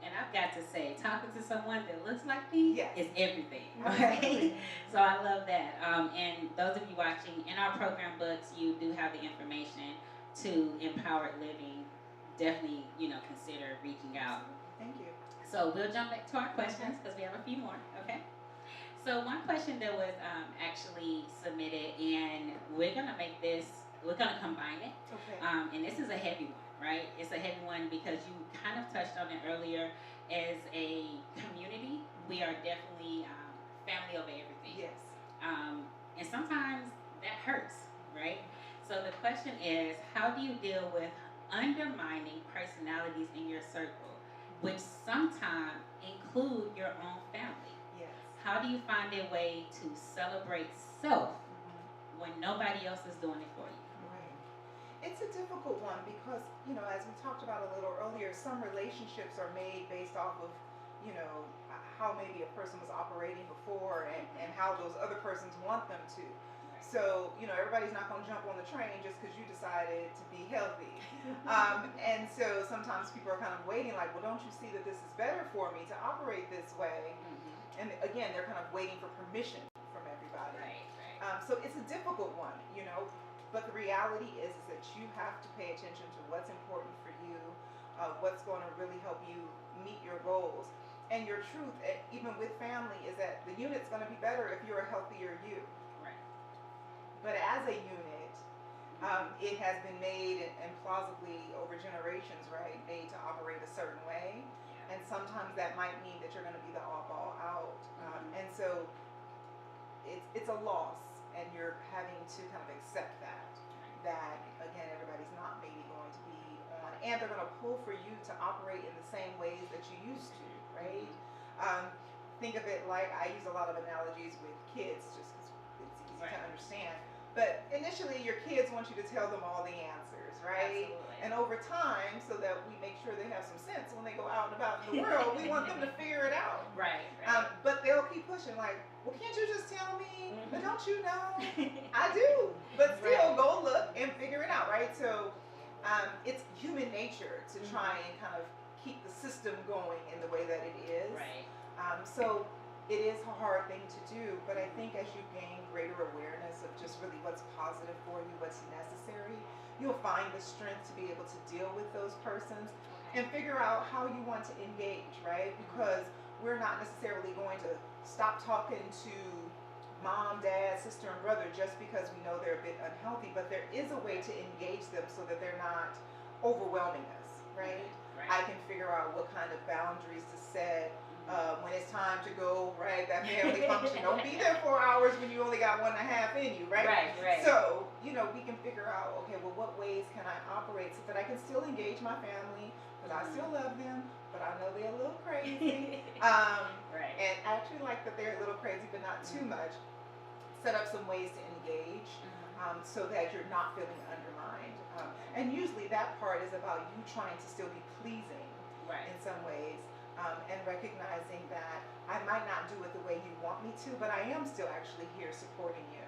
And I've got to say, talking to someone that looks like me is everything. Right? So I love that. And those of you watching, in our program books, you do have the information to Empowered Living. Definitely, consider reaching out. Thank you. So we'll jump back to our questions because we have a few more. Okay. So one question that was actually submitted, and we're gonna combine it. Okay. And this is a heavy one. Right? It's a heavy one because you kind of touched on it earlier. As a community, we are definitely family over everything. Yes. And sometimes that hurts, right? So the question is, how do you deal with undermining personalities in your circle, which sometimes include your own family? Yes. How do you find a way to celebrate self when nobody else is doing it for you? It's a difficult one because, as we talked about a little earlier, some relationships are made based off of, how maybe a person was operating before and how those other persons want them to. So, everybody's not going to jump on the train just because you decided to be healthy. And so sometimes people are kind of waiting like, well, don't you see that this is better for me to operate this way? And again, they're kind of waiting for permission from everybody. So it's a difficult one, But the reality is that you have to pay attention to what's important for you, what's going to really help you meet your goals. And your truth, even with family, is that the unit's going to be better if you're a healthier you. Right. But as a unit, it has been made and plausibly over generations, right, made to operate a certain way. And sometimes that might mean that you're going to be the oddball out. And so it's a loss. And you're having to kind of accept that again, everybody's not maybe going to be on, and they're going to pull for you to operate in the same ways that you used to, right? Think of it like, I use a lot of analogies with kids just because it's easy to understand. But initially, your kids want you to tell them all the answers, right? Absolutely. And over time, so that we make sure they have some sense when they go out and about in the world, we want them to figure it out. Right. But they'll keep pushing like, well, can't you just tell me? But don't you know? I do. But still, go look and figure it out, right? So it's human nature to try and kind of keep the system going in the way that it is. Right. So it is a hard thing to do, but I think as you gain greater awareness of just really what's positive for you, what's necessary, you'll find the strength to be able to deal with those persons and figure out how you want to engage, right? Because we're not necessarily going to stop talking to mom, dad, sister, and brother just because we know they're a bit unhealthy, but there is a way to engage them so that they're not overwhelming us, right? Right. I can figure out what kind of boundaries to set when it's time to go, right? That family function. Don't be there 4 hours when you only got 1.5 in you, right? Right. So, we can figure out, okay, well, what ways can I operate so that I can still engage my family, because I still love them, but I know they're a little crazy. Right. And I actually like that they're a little crazy, but not too much. Set up some ways to engage so that you're not feeling undermined. And usually that part is about you trying to still be pleasing Right. in some ways. And recognizing that I might not do it the way you want me to, but I am still actually here supporting you.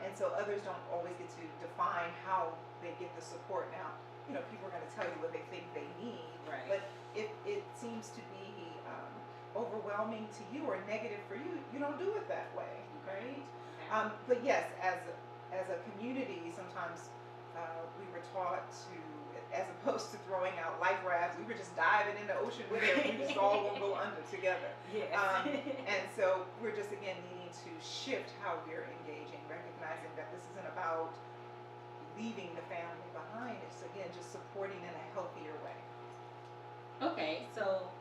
And so others don't always get to define how they get the support. Now, people are going to tell you what they think they need, Right. but if it seems to be overwhelming to you or negative for you, you don't do it that way, right? Okay. But yes, as a community, sometimes we were taught to, as opposed to throwing out life rafts, we were just diving in the ocean with it. We just all gonna go under together. Yes. And so we're just again needing to shift how we're engaging, recognizing that this isn't about leaving the family behind. It's again just supporting in a healthier way. Okay, so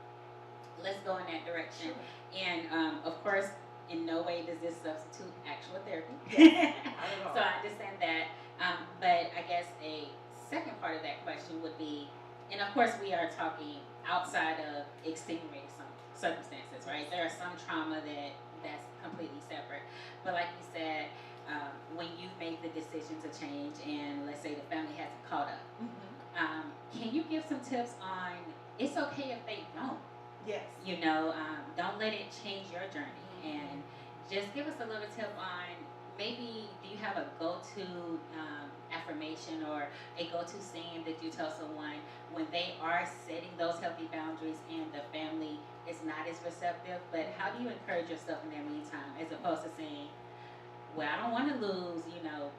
let's go in that direction. Sure. And of course, in no way does this substitute actual therapy. Yes, not at all. So I understand that. But I guess a second part of that question would be, and of course we are talking outside of extenuating circumstances, right? There are some trauma that's completely separate. But like you said, when you make the decision to change and let's say the family hasn't caught up, can you give some tips on it's okay if they don't? Yes. Don't let it change your journey. And just give us a little tip on maybe do you have a go-to affirmation or a go-to saying that you tell someone when they are setting those healthy boundaries and the family is not as receptive, but how do you encourage yourself in that meantime as opposed to saying, well, I don't want to lose,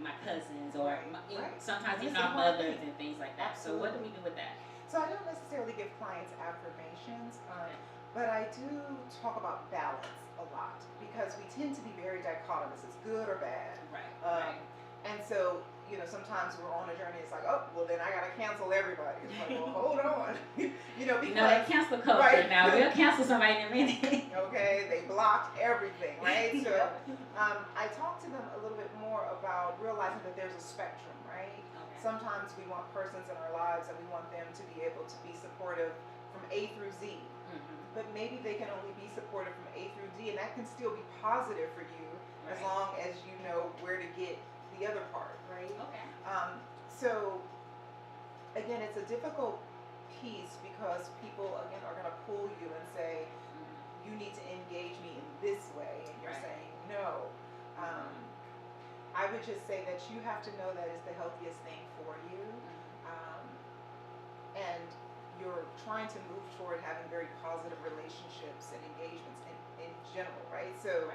my cousins or Right. sometimes It's even a our hard mothers thing. and things like that. So what do we do with that? So I don't necessarily give clients affirmations, but I do talk about balance a lot because we tend to be very dichotomous. It's good or bad. Right. And so, sometimes we're on a journey. It's like, oh, well, then I got to cancel everybody. It's like, well, hold on. Because that cancel culture right. now. We'll cancel somebody in a minute. Okay, they blocked everything, right? So I talk to them a little bit more about realizing that there's a spectrum, right? Okay. Sometimes we want persons in our lives and we want them to be able to be supportive from A through Z. But maybe they can only be supportive from A through D, and that can still be positive for you as long as you know where to get the other part, right? Okay. So again, it's a difficult piece because people again are going to pull you and say, you need to engage me in this way, and you're saying no. I would just say that you have to know that is the healthiest thing for you, and you're trying to move toward having very positive relationships and engagements in general, right? So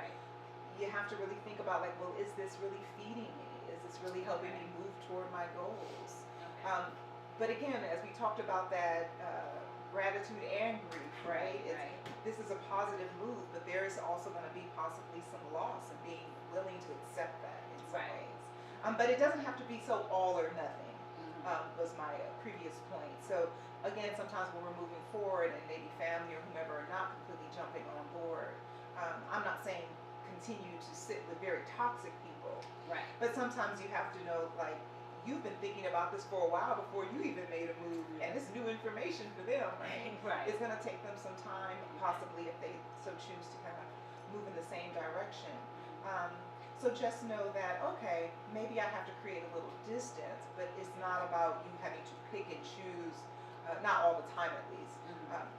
you have to really think about like, well, is this really feeding me? Is this really helping me move toward my goals? But again, as we talked about that gratitude and grief, right? This is a positive move, but there is also going to be possibly some loss and being willing to accept that in some ways. But it doesn't have to be so all or nothing, was my previous point. So again, sometimes when we're moving forward and maybe family or whomever are not completely jumping on board, I'm not saying continue to sit with very toxic people, but sometimes you have to know, like, you've been thinking about this for a while before you even made a move, and it's new information for them, right? It's going to take them some time, possibly if they so choose to kind of move in the same direction. So just know that, okay, maybe I have to create a little distance, but it's not about you having to pick and choose, not all the time at least.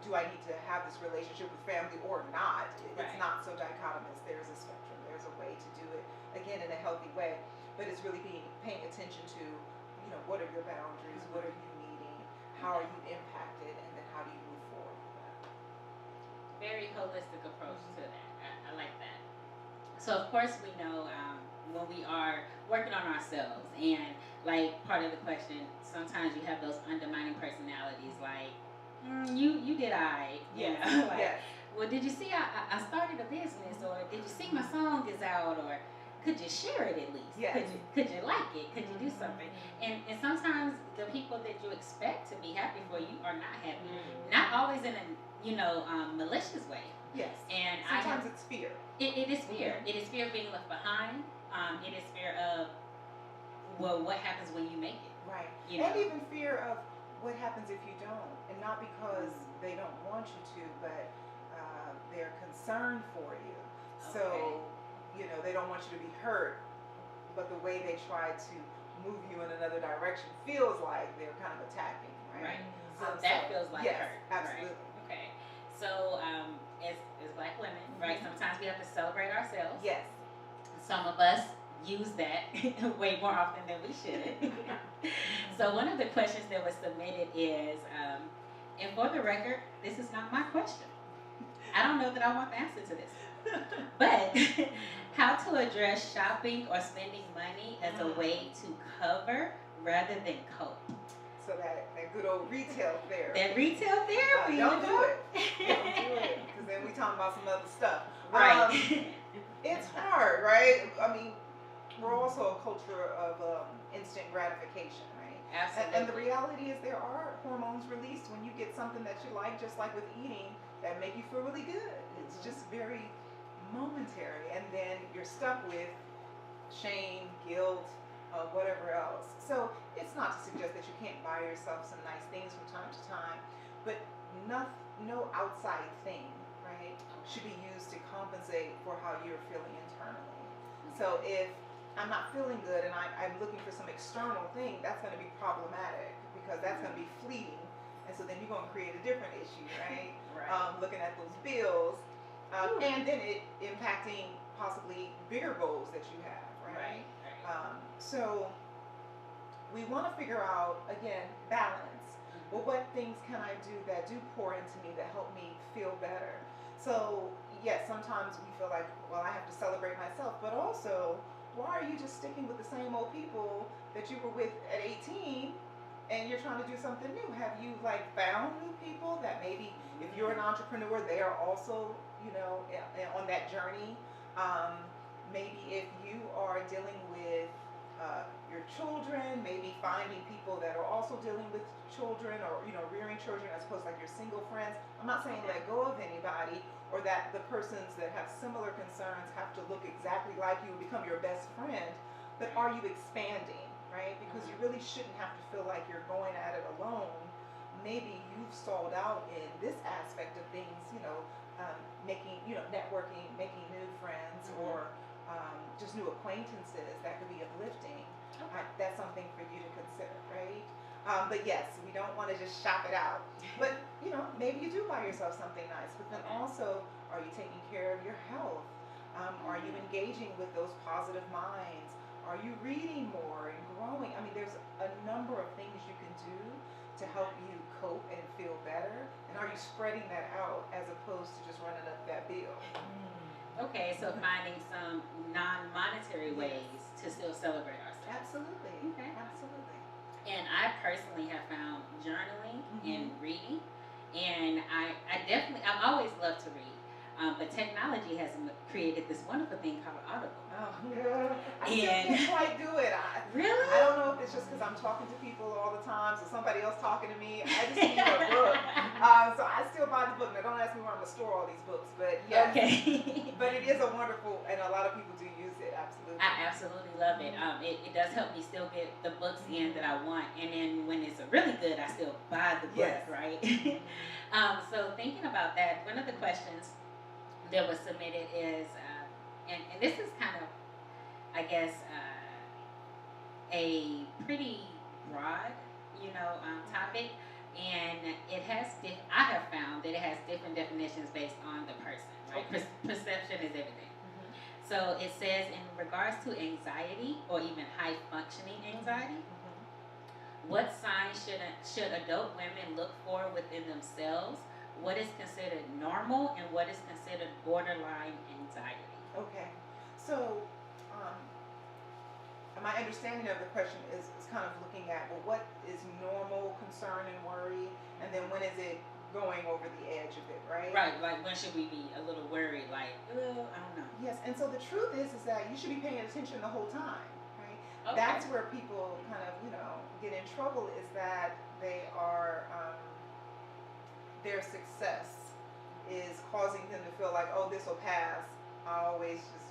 Do I need to have this relationship with family or not? It's not so dichotomous. There's a spectrum. There's a way to do it, again, in a healthy way. But it's really paying attention to, what are your boundaries? What are you needing? How are you impacted? And then how do you move forward with that? Very holistic approach to that. I like that. So of course we know when we are working on ourselves, and like part of the question, sometimes you have those undermining personalities like, you did I, well, did you see I started a business, or did you see my song is out, or could you share it at least? Yes. Could you like it? Could you do something? And sometimes the people that you expect to be happy for you are not happy. Not always in a malicious way. Yes. And sometimes it's fear. It is fear. It is fear of being left behind. It is fear of, well, what happens when you make it? Right. You And know? even fear of what happens if you don't. And not because they don't want you to, but they're concerned for you. So, they don't want you to be hurt. But the way they try to move you in another direction feels like they're kind of attacking, right? Right. So that feels like yes, hurt. absolutely. Right? Okay. So, as Black women, right, sometimes we have to celebrate ourselves. Yes. Some of us use that way more often than we should. So one of the questions that was submitted is, and for the record, this is not my question. I don't know that I want the answer to this. But how to address shopping or spending money as a way to cover rather than cope. So that good old retail therapy. That retail therapy. Don't do it. Don't do it. Because then we talking about some other stuff. Right. It's hard, right? I mean, we're also a culture of instant gratification, right? Absolutely. And the reality is there are hormones released when you get something that you like, just like with eating, that make you feel really good. It's just very momentary. And then you're stuck with shame, guilt, whatever else. So it's not to suggest that you can't buy yourself some nice things from time to time, but no outside thing, right, should be used to compensate for how you're feeling internally. So if I'm not feeling good and I'm looking for some external thing, that's going to be problematic because that's going to be fleeting. And so then you're going to create a different issue, right? Right. Looking at those bills, and then it impacting possibly bigger goals that you have, right? So we want to figure out, again, balance. Well, what things can I do that do pour into me that help me feel better? So yes, sometimes we feel like, well, I have to celebrate myself, but also, why are you just sticking with the same old people that you were with at 18 and you're trying to do something new? Have you found new people that maybe if you're an entrepreneur, they are also, on that journey? Maybe if you are dealing with your children, maybe finding people that are also dealing with children or, rearing children as opposed to your single friends. I'm not saying let go of anybody or that the persons that have similar concerns have to look exactly like you and become your best friend, but are you expanding, right? Because you really shouldn't have to feel like you're going at it alone. Maybe you've stalled out in this aspect of things, making, networking, making new friends, or just new acquaintances that could be uplifting. That's something for you to consider, right? But yes, we don't want to just shop it out. But, maybe you do buy yourself something nice, but then also, are you taking care of your health? Are you engaging with those positive minds? Are you reading more and growing? I mean, there's a number of things you can do to help you cope and feel better. And are you spreading that out as opposed to just running up that bill? Okay, so finding some non-monetary ways to still celebrate ourselves. Absolutely. Okay. Absolutely. And I personally have found journaling and reading, and I've always loved to read, but technology has created this wonderful thing called Audible. Oh, yeah. I still can't quite do it. Really? I don't know if it's just because I'm talking to people all the time, so somebody else talking to me. I just need a book. So I still buy the book. Now, don't ask me where I'm going to store all these books, but yes. Okay. But it is a wonderful, and a lot of people do use it, absolutely. I absolutely love it. It does help me still get the books in that I want, and then when it's really good, I still buy the book, right? So thinking about that, one of the questions that was submitted is, and this is kind of, I guess, a pretty broad, topic, and it has. I have found that it has different definitions based on the person, right? Perception is everything. So it says in regards to anxiety or even high functioning anxiety, what signs should adult women look for within themselves? What is considered normal and what is considered borderline anxiety? Okay. So my understanding of the question is kind of looking at, well, what is normal concern and worry, and then when is it going over the edge of it, right? Right, like when should we be a little worried? Like, oh, I don't know. Yes, and so the truth is that you should be paying attention the whole time, right? Okay. That's where people kind of, get in trouble, is that they are, their success is causing them to feel like, oh, this will pass. I always just,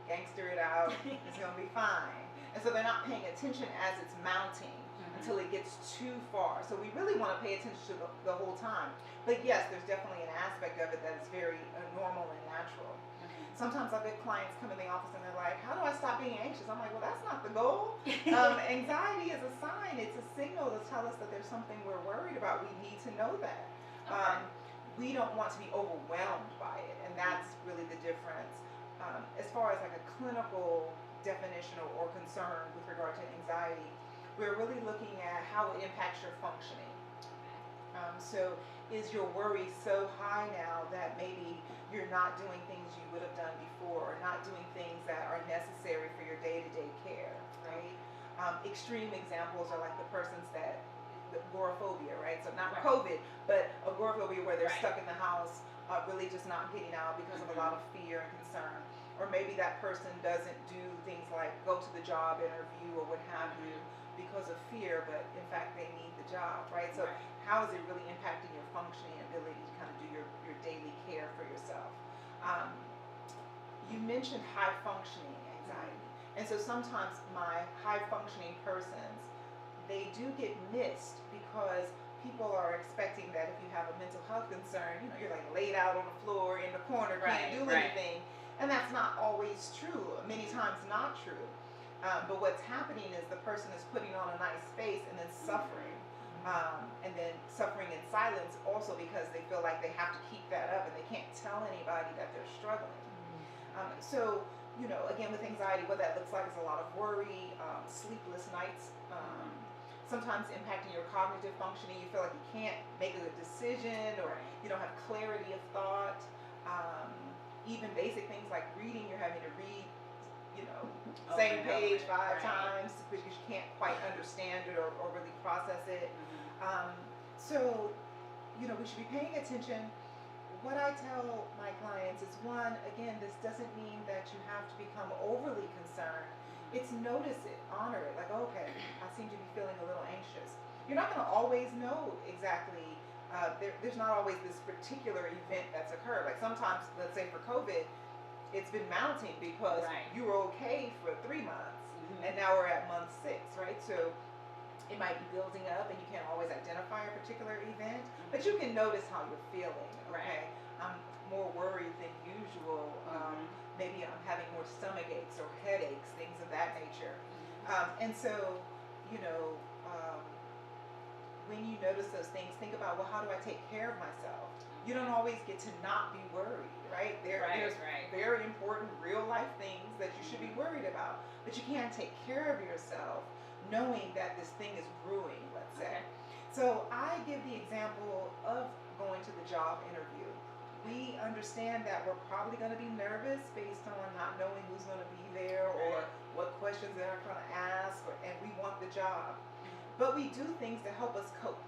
gangster it out. It's going to be fine. And so they're not paying attention as it's mounting until it gets too far. So we really want to pay attention to the whole time. But yes, there's definitely an aspect of it that is very normal and natural. Sometimes I've had clients come in the office and they're like, how do I stop being anxious? I'm like, well, that's not the goal. Anxiety is a sign. It's a signal to tell us that there's something we're worried about. We need to know that. We don't want to be overwhelmed by it. And that's really the difference. As far as like a clinical definition or concern with regard to anxiety, we're really looking at how it impacts your functioning. So is your worry so high now that maybe you're not doing things you would have done before, or not doing things that are necessary for your day-to-day care, right? Extreme examples are like the persons that, the agoraphobia, right? So not COVID, but agoraphobia where they're stuck in the house, really just not getting out because of a lot of fear and concern. Or maybe that person doesn't do things like go to the job interview or what have you because of fear, but in fact they need the job, right? So how is it really impacting your functioning ability to kind of do your daily care for yourself? You mentioned high functioning anxiety. And so sometimes my high functioning persons, they do get missed because people are expecting that if you have a mental health concern, you're like laid out on the floor in the corner, can't do anything. And that's not always true, many times not true. But what's happening is the person is putting on a nice face and then suffering. And then suffering in silence also because they feel like they have to keep that up and they can't tell anybody that they're struggling. So, again, with anxiety, what that looks like is a lot of worry, sleepless nights, sometimes impacting your cognitive functioning. You feel like you can't make a good decision, or you don't have clarity of thought. Even basic things like reading, you're having to read, same page 5 times because you can't quite understand it or really process it. So, we should be paying attention. What I tell my clients is, one, again, this doesn't mean that you have to become overly concerned. It's notice it, honor it. Like, okay, I seem to be feeling a little anxious. You're not going to always know exactly. There's not always this particular event that's occurred. Like sometimes, let's say for COVID, it's been mounting because you were okay for 3 months, and now we're at month 6, right? So it might be building up, and you can't always identify a particular event, but you can notice how you're feeling. Okay, I'm more worried than usual. Maybe I'm having more stomach aches or headaches, things of that nature. And so, when you notice those things, think about, well, how do I take care of myself? You don't always get to not be worried, right? There's very important real life things that you should be worried about, but you can't take care of yourself knowing that this thing is brewing, let's say. So I give the example of going to the job interview. We understand that we're probably going to be nervous based on not knowing who's going to be there or what questions they're going to ask, and we want the job. But we do things to help us cope.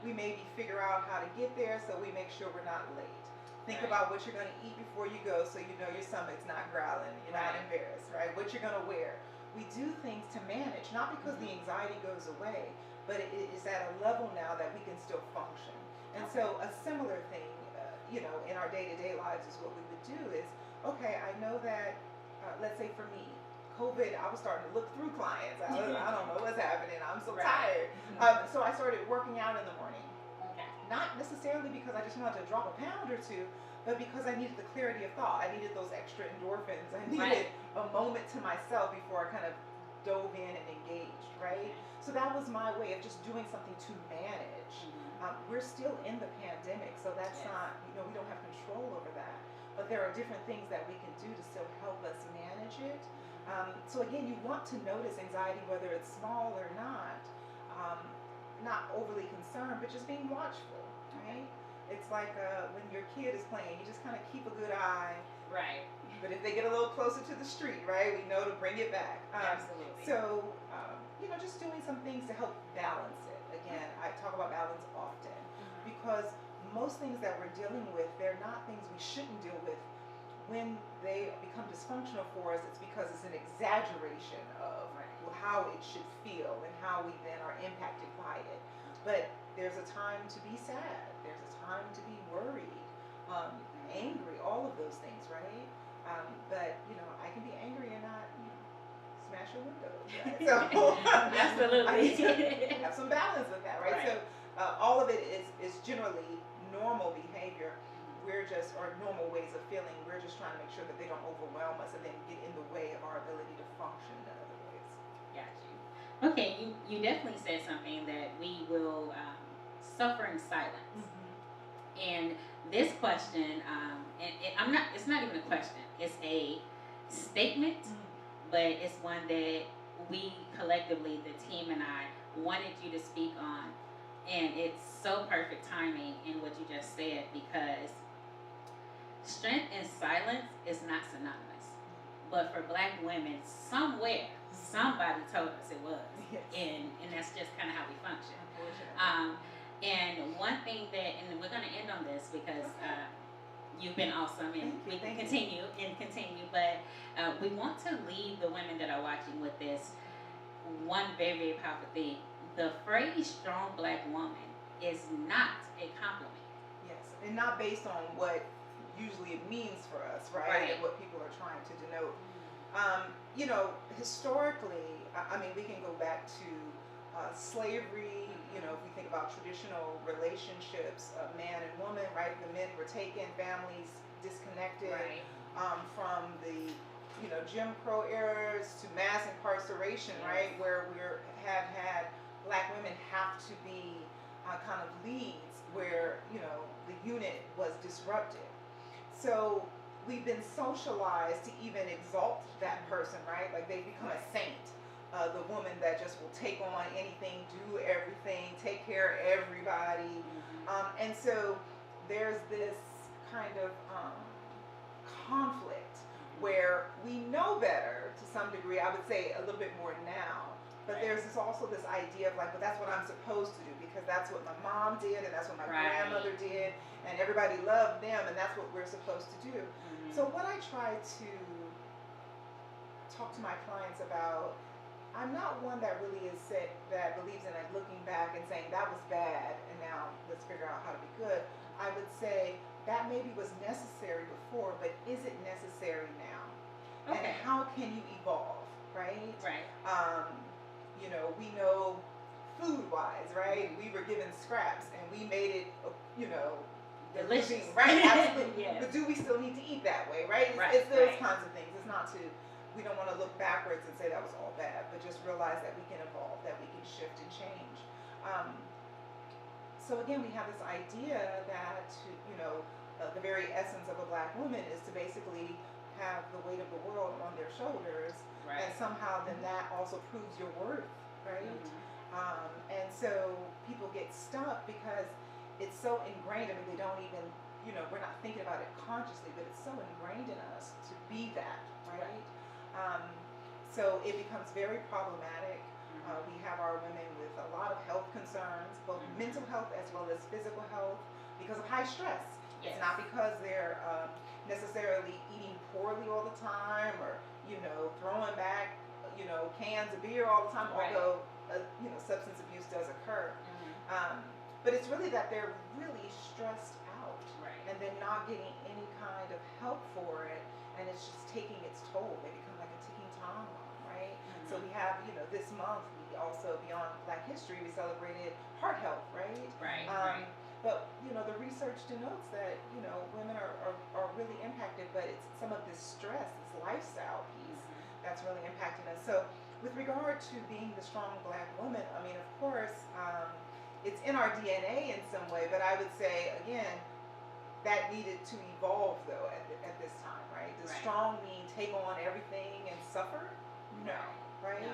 We maybe figure out how to get there so we make sure we're not late. Think about what you're going to eat before you go so you know your stomach's not growling, you're not embarrassed, right? What you're going to wear. We do things to manage, not because the anxiety goes away, but it is at a level now that we can still function. And so a similar thing, in our day-to-day lives is what we would do is, okay, I know that, let's say for me, COVID, I was starting to look through clients. I don't know what's happening. I'm so tired. So I started working out in the morning. Not necessarily because I just wanted to drop a pound or 2, but because I needed the clarity of thought. I needed those extra endorphins. I needed a moment to myself before I kind of dove in and engaged, right? So that was my way of just doing something to manage. We're still in the pandemic, so that's not, we don't have control over that. But there are different things that we can do to still help us manage it. So again, you want to notice anxiety, whether it's small or not overly concerned, but just being watchful, right? It's like when your kid is playing, you just kind of keep a good eye. Right. But if they get a little closer to the street, right, we know to bring it back. Absolutely. So, just doing some things to help balance it. Again, I talk about balance often because most things that we're dealing with, they're not things we shouldn't deal with. When they become dysfunctional for us, it's because it's an exaggeration of how it should feel and how we then are impacted by it. But there's a time to be sad. There's a time to be worried, angry, all of those things, right? But I can be angry and not smash your windows, right? So Absolutely. I need to have some balance with that, right? So all of it is generally normal behavior. We're just, or normal ways of feeling. We're just trying to make sure that they don't overwhelm us and then get in the way of our ability to function in other ways. Got you. Okay, you definitely said something that we will suffer in silence. And this question, it's not even a question. It's a statement, but it's one that we collectively, the team and I, wanted you to speak on. And it's so perfect timing in what you just said, because strength in silence is not synonymous. But for Black women, somewhere, somebody told us it was. Yes. And that's just kind of how we function. And one thing that, and we're going to end on this because you've been awesome, and we can continue, but we want to leave the women that are watching with this one very, very powerful thing. The phrase strong Black woman is not a compliment. Yes, and not based on what usually it means for us, right? And what people are trying to denote. Historically, we can go back to slavery. If we think about traditional relationships of man and woman, right? The men were taken, families disconnected, from the Jim Crow eras to mass incarceration, right? Where we have had Black women have to be kind of leads, where the unit was disrupted. So we've been socialized to even exalt that person, right? Like they become a saint. The woman that just will take on anything, do everything, take care of everybody. And so there's this kind of conflict where we know better to some degree, I would say a little bit more now. But there's also this idea of like, well, that's what I'm supposed to do because that's what my mom did and that's what my grandmother did and everybody loved them and that's what we're supposed to do. So what I try to talk to my clients about, I'm not one that really that believes in like looking back and saying that was bad and now let's figure out how to be good. I would say that maybe was necessary before, but is it necessary now? And how can you evolve, right? We know food-wise, right? We were given scraps and we made it, delicious, right? Absolutely. But do we still need to eat that way, right? It's those kinds of things. It's not we don't want to look backwards and say that was all bad, but just realize that we can evolve, that we can shift and change. So again, we have this idea that, the very essence of a Black woman is to basically have the weight of the world on their shoulders, and somehow then that also proves your worth, right? And so people get stuck because it's so ingrained. They don't even, we're not thinking about it consciously, but it's so ingrained in us to be that, right? So it becomes very problematic. We have our women with a lot of health concerns, both mental health as well as physical health, because of high stress. It's not because they're necessarily eating poorly all the time or, throwing back, cans of beer all the time, although, substance abuse does occur. But it's really that they're really stressed out and they're not getting any kind of help for it, and it's just taking its toll. They become like a ticking time bomb, right? So we have, this month, we also, beyond Black History, we celebrated heart health, right? But, the research denotes that, women are really impacted, but it's some of this stress, this lifestyle piece that's really impacting us. So with regard to being the strong Black woman, of course, it's in our DNA in some way, but I would say, again, that needed to evolve, though, at this time, right? Does strong mean take on everything and suffer? No, right?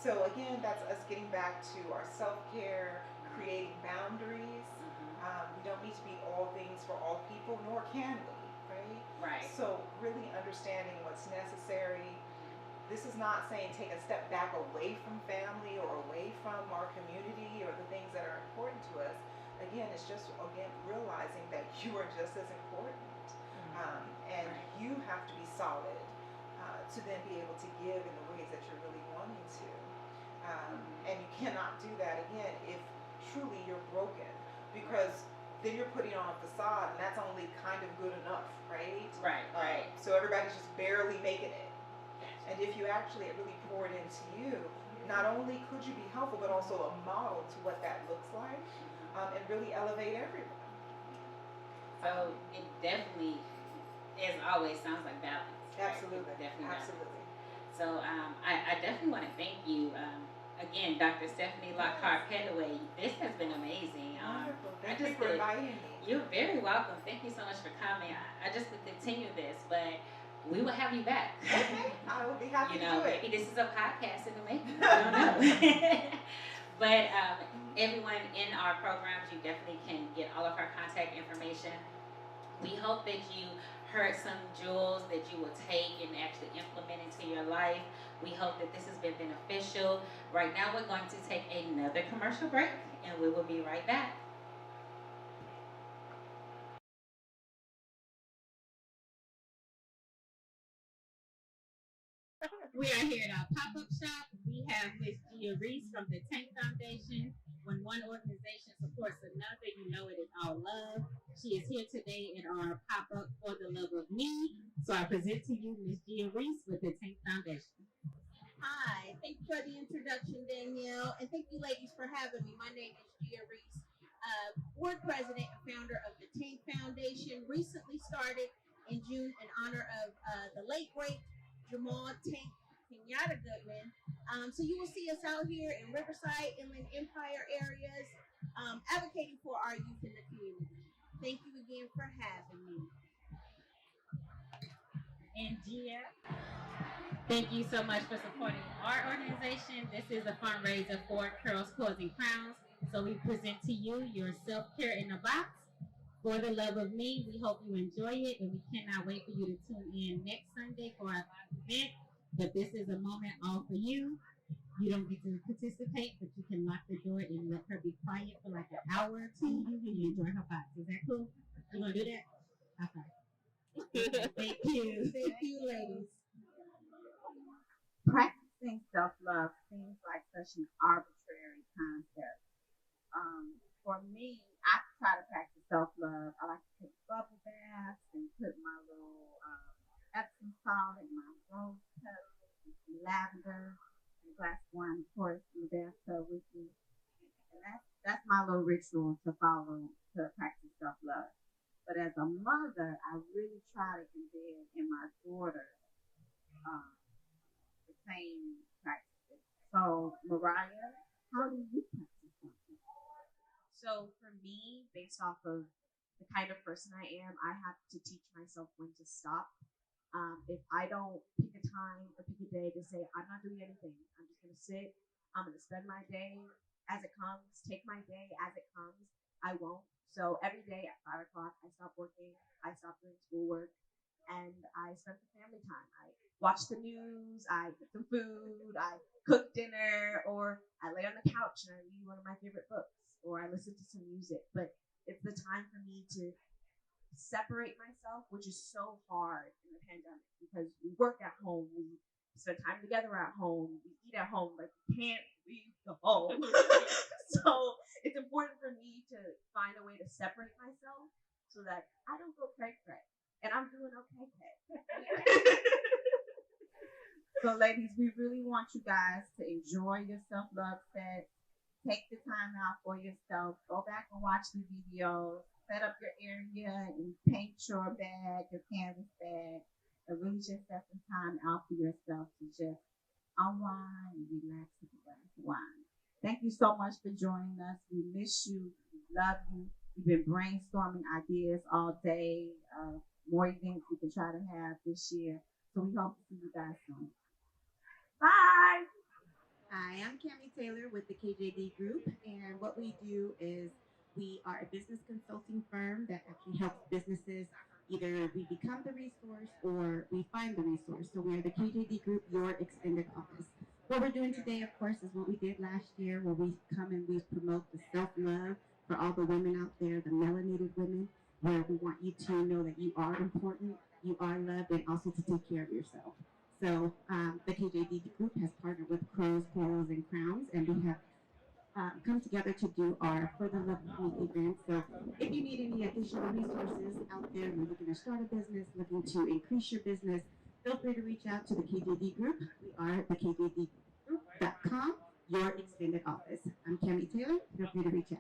So again, that's us getting back to our self-care, creating boundaries. We don't need to be all things for all people, nor can we, right? So really understanding what's necessary. This is not saying take a step back away from family or away from our community or the things that are important to us. again, it's just again realizing that you are just as important, and you have to be solid to then be able to give in the ways that you're really wanting to. And you cannot do that again if truly you're broken, because then you're putting on a facade, and that's only kind of good enough, right? Right. So everybody's just barely making it. And if you actually really poured into you, not only could you be helpful, but also a model to what that looks like, and really elevate everyone. So it definitely, as always, sounds like balance. Right? Absolutely. Definitely balance. Absolutely. So I definitely want to thank you. Again, Dr. Stephanie Lockhart Petaway, this has been amazing. Wonderful. Thank you for inviting me. You're very welcome. Thank you so much for coming. I just would continue this, but we will have you back. Okay, I will be happy to do it. Maybe this is a podcast in the making. I don't know. But everyone in our programs, you definitely can get all of our contact information. We hope that you heard some jewels that you will take and actually implement into your life. We hope that this has been beneficial. Right now, we're going to take another commercial break, and we will be right back. We are here at our pop-up shop. We have Miss Gia Reese from the Tank Foundation. When one organization supports another, you know it is all love. She is here today at our pop-up For the Love of Me. So I present to you Miss Gia Reese with the Tank Foundation. Hi, thank you for the introduction, Danielle, and thank you, ladies, for having me. My name is Gia Reese, board president and founder of the Tank Foundation. Recently started in June in honor of the late great Jamal Tank Kenyatta Goodman. So you will see us out here in Riverside, Inland Empire areas, advocating for our youth in the community. Thank you again for having me. And Gia, thank you so much for supporting our organization. This is a fundraiser for Curls, Coils, and Crowns. So we present to you your self-care in a box. For the Love of Me, we hope you enjoy it, and we cannot wait for you to tune in next Sunday for our live event. But this is a moment all for you. You don't get to participate, but you can lock the door and let her be quiet for like an hour or two and enjoy her box. Is that cool? You gonna do that? Okay. Thank you. Thank you, ladies. Practicing self-love seems like such an arbitrary concept. For me, I try to practice self-love. I like to take bubble baths and put my little Epsom salt in my rose petals, and some lavender, and a glass of wine, of course, in the bathtub with me. And that's my little ritual to follow to practice self-love. But as a mother, I really try to embed in my daughter the same practices. So, Mariah, how do you practice something? So for me, based off of the kind of person I am, I have to teach myself when to stop. If I don't pick a time or pick a day to say, I'm not doing anything, I'm just going to sit, I'm going to spend my day as it comes, take my day as it comes, I won't. So every day at 5 o'clock, I stop working, I stop doing schoolwork, and I spend some family time. I watch the news, I cook some food, I cook dinner, or I lay on the couch and I read one of my favorite books, or I listen to some music. But it's the time for me to separate myself, which is so hard in the pandemic because we work at home, we spend time together at home, we eat at home, like we can't leave the home. So it's important for me to find a way to separate myself so that I don't go cray cray. And I'm doing okay. So, ladies, we really want you guys to enjoy your self-love set. Take the time out for yourself. Go back and watch the videos. Set up your area and paint your bag, your canvas bag, and really just set some time out for yourself to just unwind and relax with a glass of wine. Thank you so much for joining us. We miss you. We love you. We've been brainstorming ideas all day. More events we can try to have this year. So we hope to see you guys soon. Bye. Hi, I'm Cammie Taylor with the KJD Group, and what we do is we are a business consulting firm that actually helps businesses. Either we become the resource or we find the resource. So we are the KJD Group, your extended office. What we're doing today, of course, is what we did last year, where we come and we promote the self-love for all the women out there, the melanated women, where we want you to know that you are important, you are loved, and also to take care of yourself. So the KJD group has partnered with Crows, Corals, and Crowns, and we have come together to do our For the Love of Me event. So if you need any additional resources out there, you're looking to start a business, looking to increase your business, feel free to reach out to the KJD group. We are the KJDgroup.com, your extended office. I'm Cami Taylor. Feel free to reach out.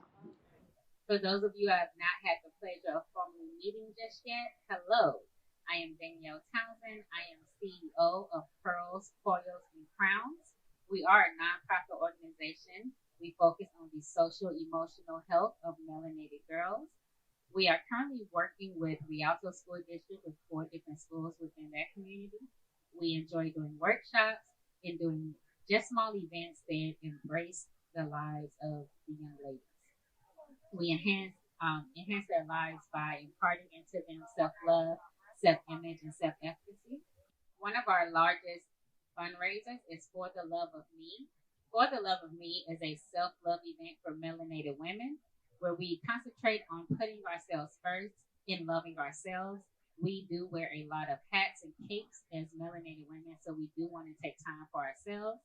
For those of you who have not had the pleasure of formally meeting just yet, hello. I am Danielle Townsend. I am CEO of Pearls, Coils, and Crowns. We are a nonprofit organization. We focus on the social, emotional health of melanated girls. We are currently working with Rialto School District with 4 different schools within their community. We enjoy doing workshops and doing just small events that embrace the lives of the young ladies. We enhance their lives by imparting into them self-love, self-image, and self-efficacy. One of our largest fundraisers is For the Love of Me. For the Love of Me is a self-love event for melanated women where we concentrate on putting ourselves first and loving ourselves. We do wear a lot of hats and capes as melanated women, so we do want to take time for ourselves.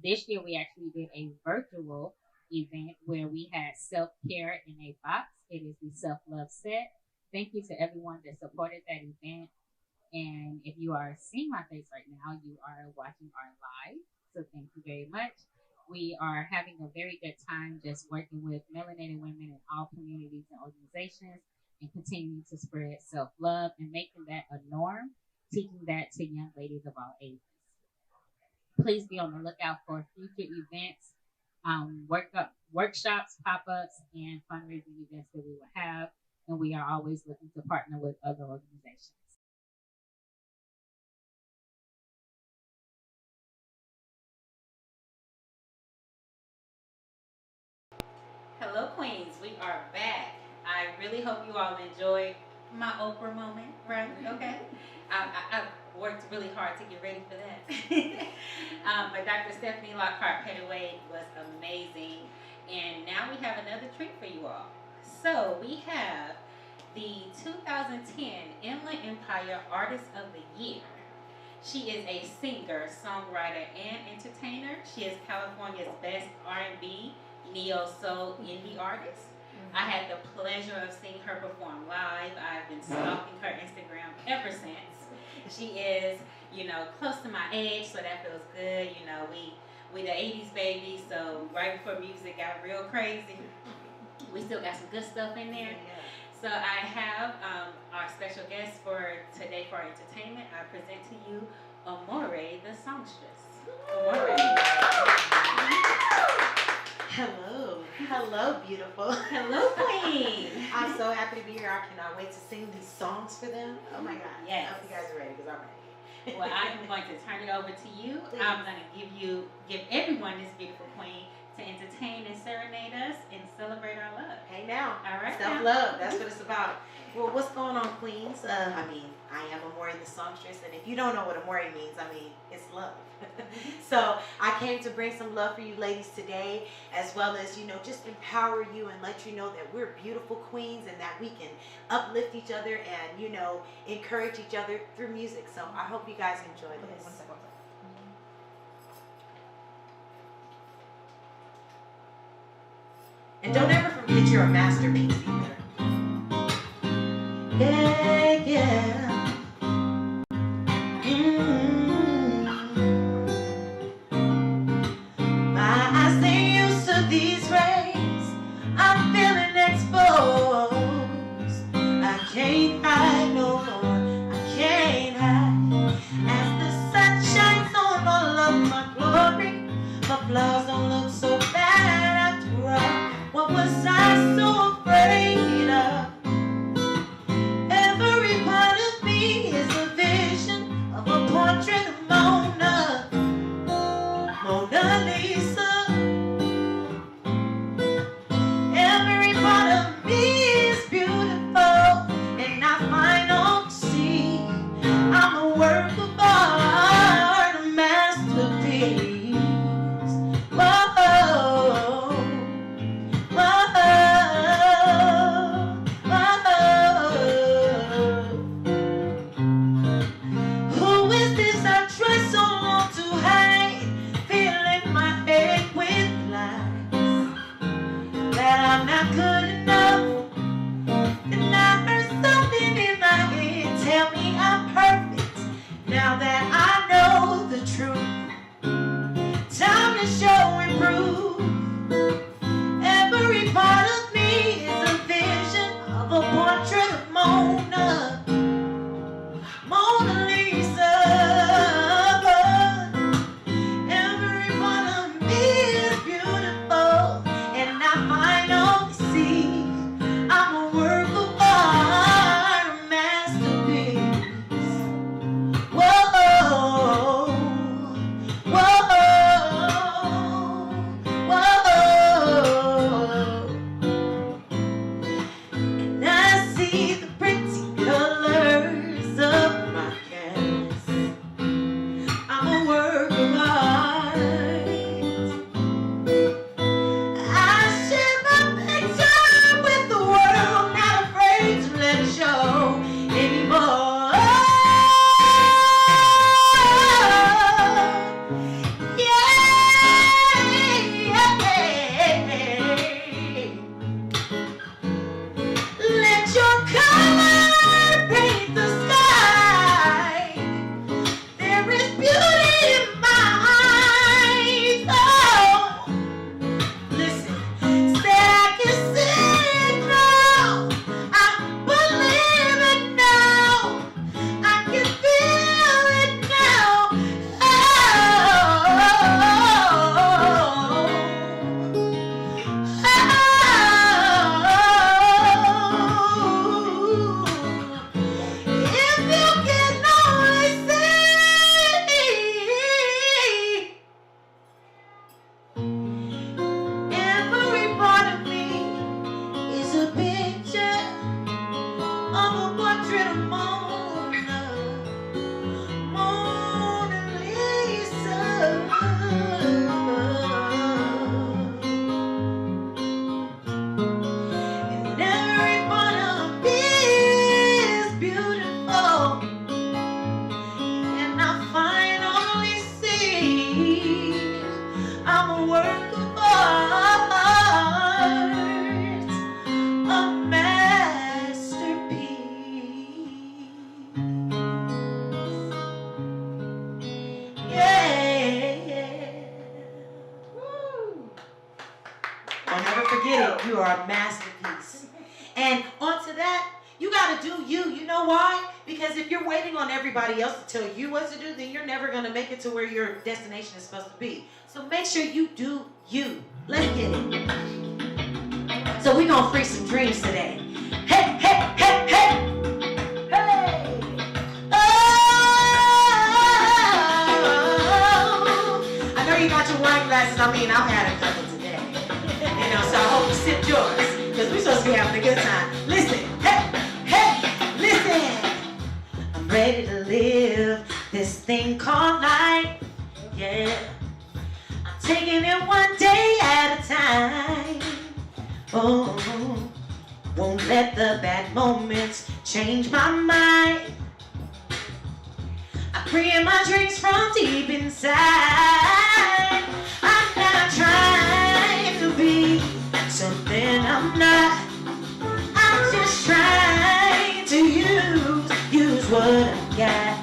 This year, we actually did a virtual event where we had self-care in a box. It is the self-love set. Thank you to everyone that supported that event. And if you are seeing my face right now, you are watching our live. So thank you very much. We are having a very good time just working with melanated women in all communities and organizations and continuing to spread self-love and making that a norm, teaching that to young ladies of all ages. Please be on the lookout for future events, workshops, pop-ups, and fundraising events that we will have. And we are always looking to partner with other organizations. Hello, Queens. We are back. I really hope you all enjoyed my Oprah moment, right? Okay. I worked really hard to get ready for that. But Dr. Stephanie Lockhart Pettaway was amazing. And now we have another treat for you all. So we have the 2010 Inland Empire Artist of the Year. She is a singer, songwriter, and entertainer. She is California's best R&B, neo-soul, indie artist. I had the pleasure of seeing her perform live. I've been stalking her Instagram ever since. She is, close to my age, so that feels good. We the 80s baby, so right before music got real crazy, we still got some good stuff in there. So I have our special guest for today for our entertainment. I present to you Amore, the songstress. Amore. Hello, beautiful. Hello, queen. I'm so happy to be here. I cannot wait to sing these songs for them. Oh my God. Yes. I hope you guys are ready because I'm ready. Well, I am going to turn it over to you. Please. I'm going to give everyone this beautiful queen to entertain and serenade us and celebrate our love. Hey now. All right. Self-love. That's what it's about. Well, what's going on, Queens? I am Amore the songstress, and if you don't know what Amore means, it's love. So I came to bring some love for you ladies today, as well as, just empower you and let you know that we're beautiful queens and that we can uplift each other and, encourage each other through music. So I hope you guys enjoy this. One second. And don't ever forget you're a masterpiece either. Yeah. My eyes ain't used to these rays. I'm feeling exposed. I can't hide no more. I can't hide. As the sun shines on all of my glory, my flaws don't look so bad after all. What was I so afraid of? Every part of me is a vision of a portrait of Mona Lisa. Every part of me is beautiful, and I work of art, a masterpiece. Yeah. Woo. I'll never forget it. You are a masterpiece. And onto that, you got to do you. You know why? Because if you're waiting on everybody else to tell you what to do, then you're never going to make it to where your destination is supposed to be. So make sure you do you. Let's get it. So we're going to free some dreams today. Hey, hey, hey, hey. Hey. Oh. I know you got your wine glasses. I mean, I've had a couple today. You know, so I hope you sip yours. Because we're supposed to be having a good time. Listen. Hey, hey, listen. I'm ready to live this thing called life. Yeah. I'm taking it one day at a time. Oh, won't let the bad moments change my mind. I'm freeing my dreams from deep inside. I'm not trying to be something I'm not. I'm just trying to use what I got.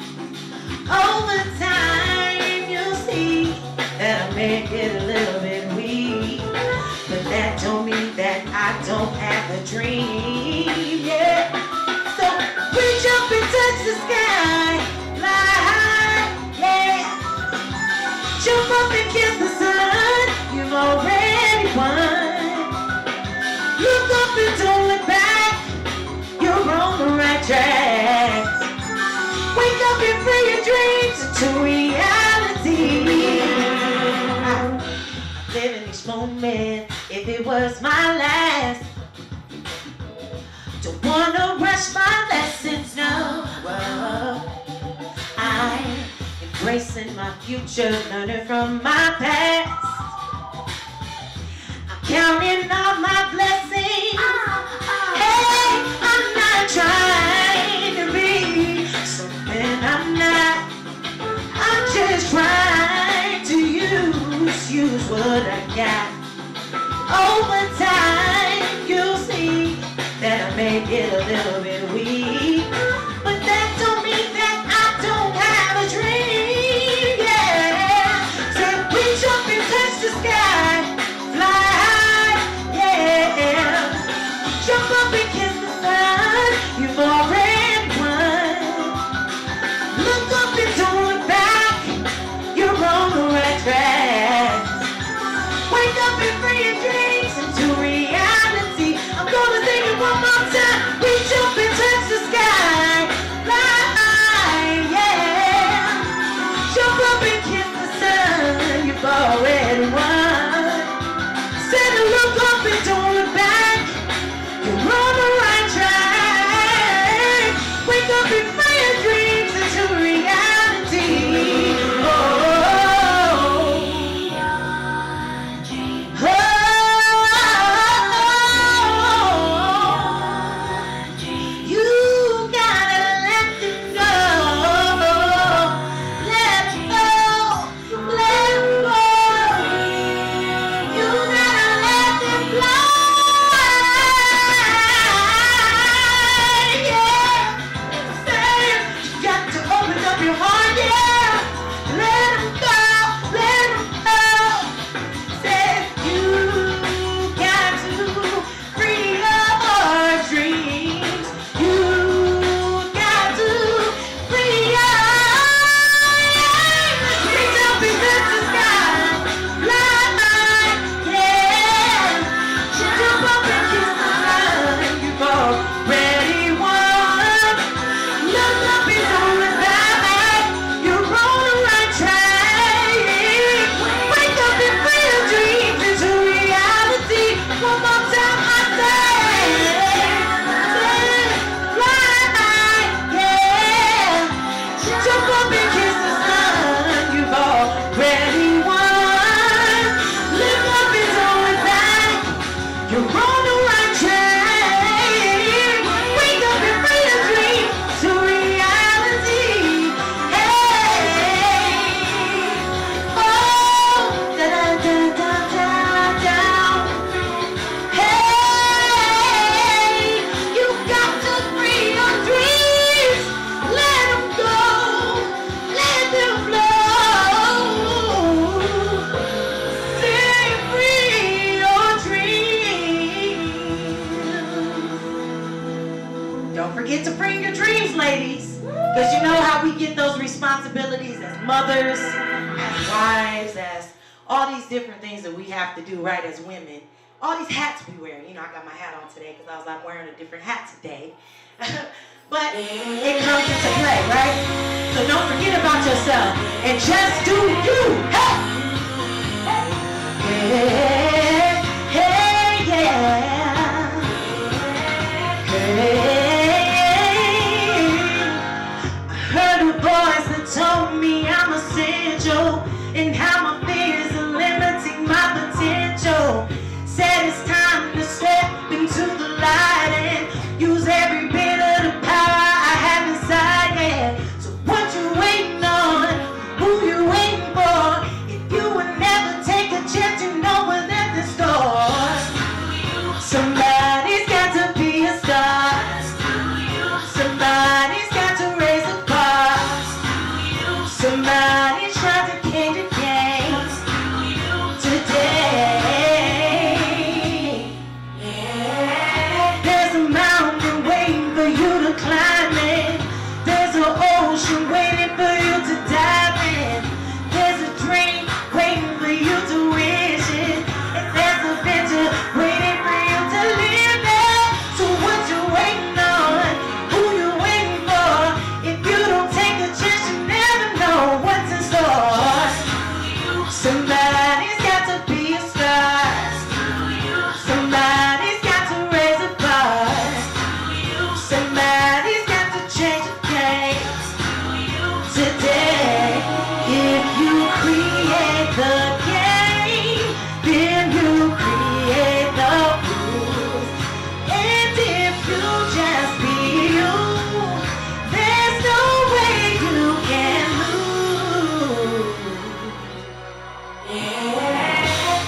Over time you'll see that I may get a little bit weak, but that don't mean that I don't have a dream. Yeah. So reach up and touch the sky, fly high, yeah. Jump up and kiss the sun. You've already won. Look up and don't look back. You're on the right track. Wake up and free your dreams into reality. I'm living each moment if it was my last. Don't wanna rush my lessons, no. I'm embracing my future, learning from my past. Counting all my blessings. Hey, I'm not trying to be something I'm not. I'm just trying to use what I got. Over time, you'll see that I may get a little bit weak, but that don't mean that I don't have a dream. Yeah, so reach up and touch the sky, fly. Jump up and kiss the sun. You've already won. Look up and don't look back. You're on the right track. Wake up and free your dreams into reality. I'm gonna sing it one more time. Reach up and touch the sky. Fly, yeah. Jump up and kiss the sun. You've already won. Said to look up and don't look back. You're on the right track. Wake up and free your dreams into reality. Oh, oh, ladies. Because you know how we get those responsibilities as mothers, as wives, as all these different things that we have to do, right, as women. All these hats we wear. You know, I got my hat on today because I'm wearing a different hat today. But it comes into play, right? So don't forget about yourself and just do you. Hey! Hey, hey, yeah. Hey. I heard a voice that told me I'm essential and how my fears are limiting my potential. Said it's time to step into the light and use every bit of the power I have inside, yeah. So what you waiting on? Who you waiting for? If you would never take a chance, you know what's at the store. Somebody's got to be a star. Somebody's got to raise a bar. Somebody's trying to change the game today. There's a mountain waiting for you to climb it. There's an ocean waiting for you to dive in. There's a dream waiting for you to wish it. And there's a venture waiting for you to live it. So what you waiting on? Who you waiting for? If you don't take a chance, you never know what's in store. Somebody's got to be a star. Somebody's got to raise a bar. Somebody's got to change the game today. If you create the game, then you create the rules. And if you just be you, there's no way you can lose.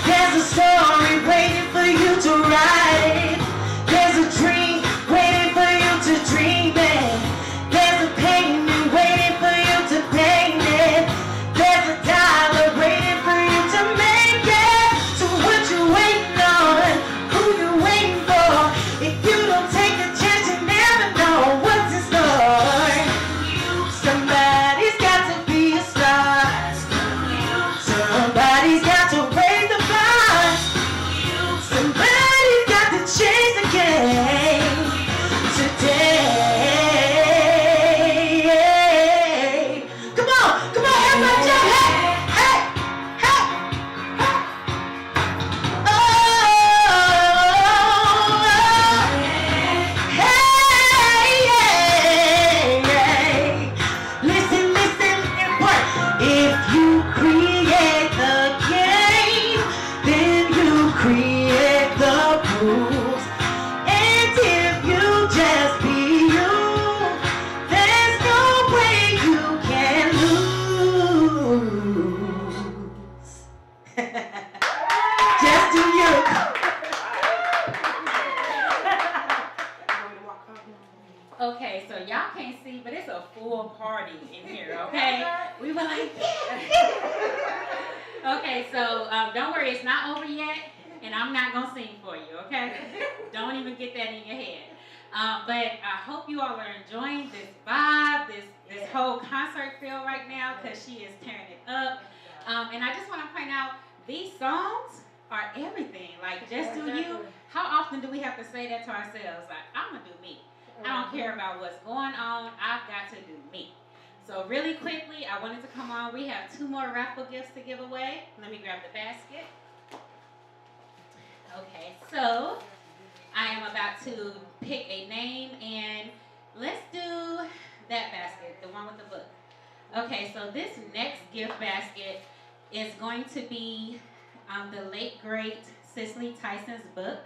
There's a story waiting for you to write it. There's a dream waiting for you to dream it. There's a painting waiting for you to paint it. There's a dollar waiting for you to make it. So what you waiting on? Who you waiting for? If you don't take a chance, you never know what's in store. Somebody's got to be a star. Somebody's got to raise the bar. Somebody's got to change the game today. Come on, everybody jump, hey, hey, hey, hey. Oh, hey, yeah. Listen, important. If you create the game, then you create the rules. And if you just be you, there's no way you can lose. Just do you. Okay, so y'all can't see, but it's a full party in here, okay? We were like, okay, so don't worry, it's not over yet, and I'm not going to sing for you, okay? Don't even get that in your head. But I hope you all are enjoying this vibe, this whole concert feel right now, because she is tearing it up. And I just want to point out, these songs are everything. Like, just do you. How often do we have to say that to ourselves? Like, I'm going to do me. I don't care about what's going on. I've got to do me. So really quickly, I wanted to come on. We have 2 more raffle gifts to give away. Let me grab the basket. Okay, so I am about to pick a name, and let's do that basket, the one with the book. Okay, so this next gift basket is going to be the late, great Cicely Tyson's book.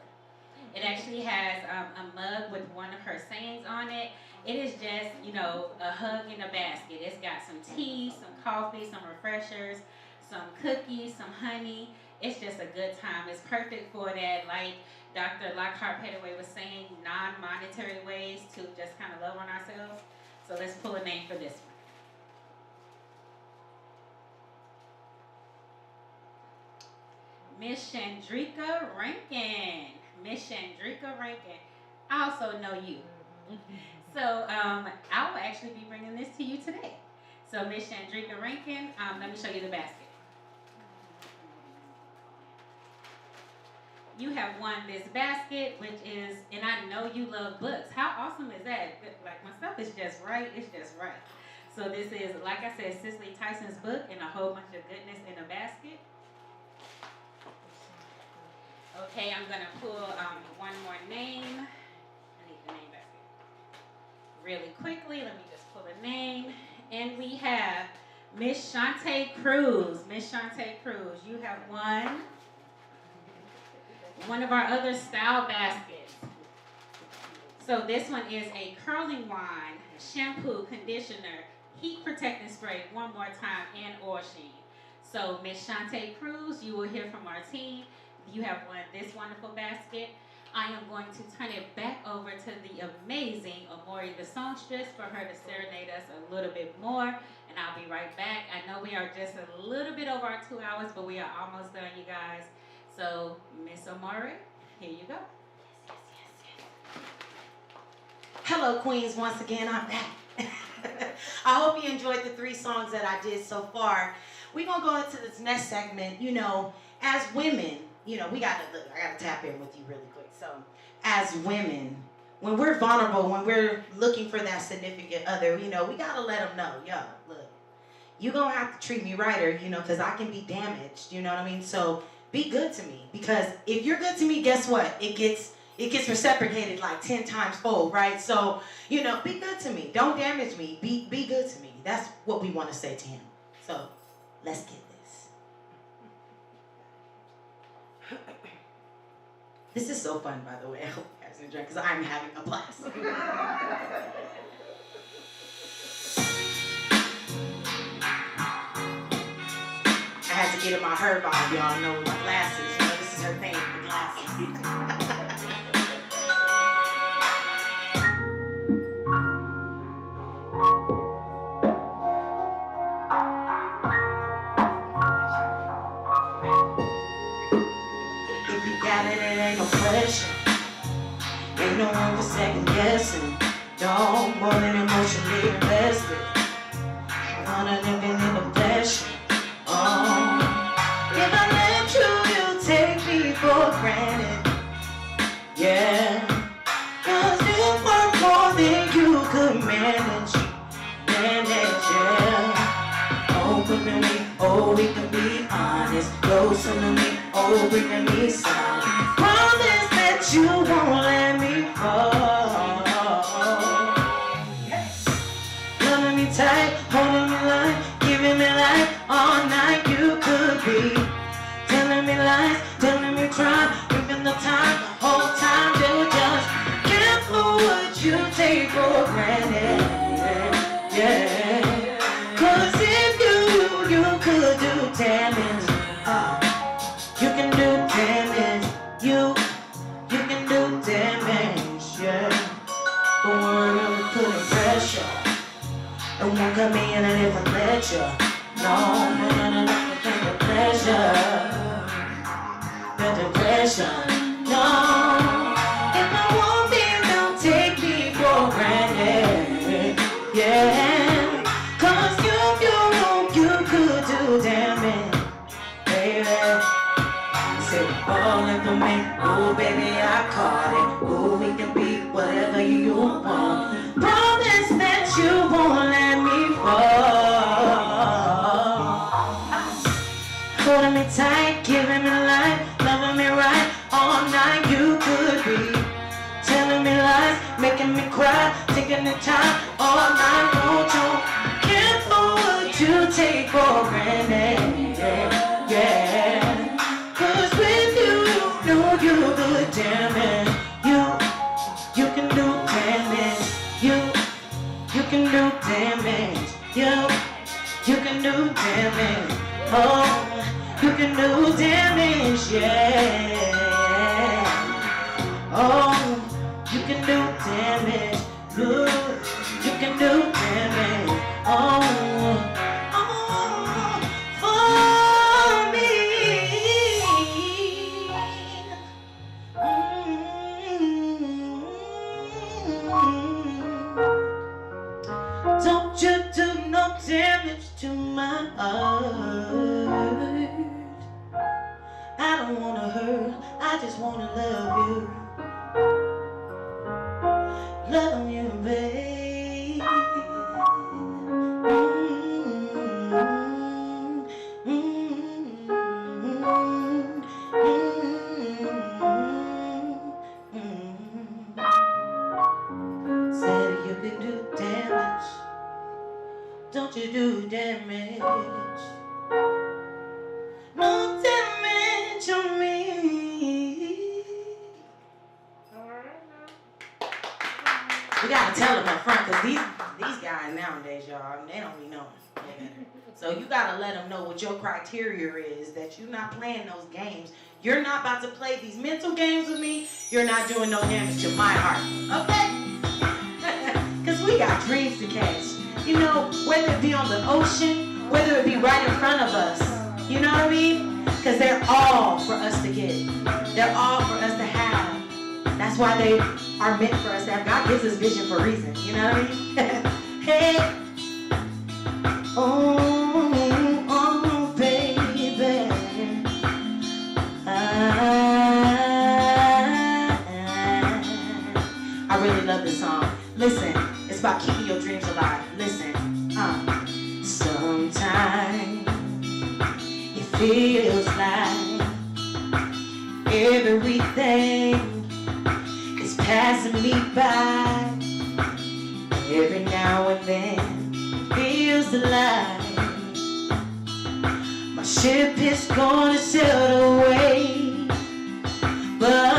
It actually has a mug with one of her sayings on it. It is just, you know, a hug in a basket. It's got some tea, some coffee, some refreshers, some cookies, some honey. It's just a good time. It's perfect for that, like Dr. Lockhart Pettaway was saying, non-monetary ways to just kind of love on ourselves. So let's pull a name for this one. Miss Chandrika Rankin. Miss Chandrika Rankin. I also know you. So I will actually be bringing this to you today. So Miss Chandrika Rankin, let me show you the basket. You have won this basket, which is, and I know you love books. How awesome is that? Like, my stuff is just right. It's just right. So this is, like I said, Cicely Tyson's book and a whole bunch of goodness in a basket. Okay, I'm going to pull one more name. I need the name basket. Really quickly, let me just pull a name. And we have Miss Shantae Cruz. Miss Shantae Cruz, you have won one of our other style baskets. So this one is a curling wand, shampoo, conditioner, heat protecting spray, one more time, and oil sheen. So Miss Shantae Cruz, you will hear from our team. You have won this wonderful basket. I am going to turn it back over to the amazing Amori the songstress for her to serenade us a little bit more, and I'll be right back. I know we are just a little bit over our 2 hours, but we are almost done, you guys. So, Miss Amori, here you go. Hello, Queens. Once again, I'm back. I hope you enjoyed the 3 songs that I did so far. We're going to go into this next segment. You know, as women, you know, I got to tap in with you really quick. So, as women, when we're vulnerable, when we're looking for that significant other, you know, we got to let them know, yo, look, you're going to have to treat me right, or, you know, because I can be damaged, you know what I mean? So, be good to me, because if you're good to me, guess what? It gets reciprocated like 10 times fold, right? So, you know, be good to me. Don't damage me. Be good to me. That's what we want to say to him. So, let's get this. This is so fun, by the way. I hope you guys enjoy, because I'm having a blast. I had to get in my her vibe, y'all know, with my glasses. You know, this is her thing, the glasses. If you got it, it ain't no pressure. Ain't no one for second guessing. No more than emotionally invested. Wanna live in the pleasure. If I let you take me for granted. Yeah, 'cause you were more than you could manage, yeah. Open to me, oh, we can be honest. Closer to me, oh, we can be silent. Promise that you won't let me fall. Loving me tight, holding me light, giving me life all night. You could be telling me lies, telling me try, giving the time, whole time to just careful what you take for granted. Yeah, 'cause if you could do damage, you can do damage. You can do damage, yeah. But we're really putting pressure. It won't come in and if I let you. No, the pressure. The pressure. No, if I won't be, don't take me for granted. Yeah, 'cause you could do damage, baby. Say, falling for me, oh baby, I caught it. Oh, we can be whatever you want. Promise that you won't let me fall. Holding me tight, giving me life, loving me right all night. You could be telling me lies, making me cry, taking the time all night. Won't you careful what you take for granted? Yeah. 'Cause with you know you do damage. You can do damage. You can do damage. You can do damage. Oh, you can do damage, yeah. Oh, you can do damage. You can do damage. Oh, for me. I just wanna love you, babe. Said you can do damage, don't you do damage. No damage on me. We gotta tell them up front, because these guys nowadays, y'all, they don't be knowing. So you gotta let them know what your criteria is, that you're not playing those games. You're not about to play these mental games with me. You're not doing no damage to my heart, okay? Because we got dreams to catch. You know, whether it be on the ocean, whether it be right in front of us. You know what I mean? Because they're all for us to get. They're all for us to have. That's why they are meant for us to have. God gives us vision for a reason. You know what I mean? Hey. Oh, baby. I really love this song. Listen, it's about keeping your dreams alive. Listen, sometimes it feels like everything is passing me by. Every now and then it feels like my ship is gonna sail away, but I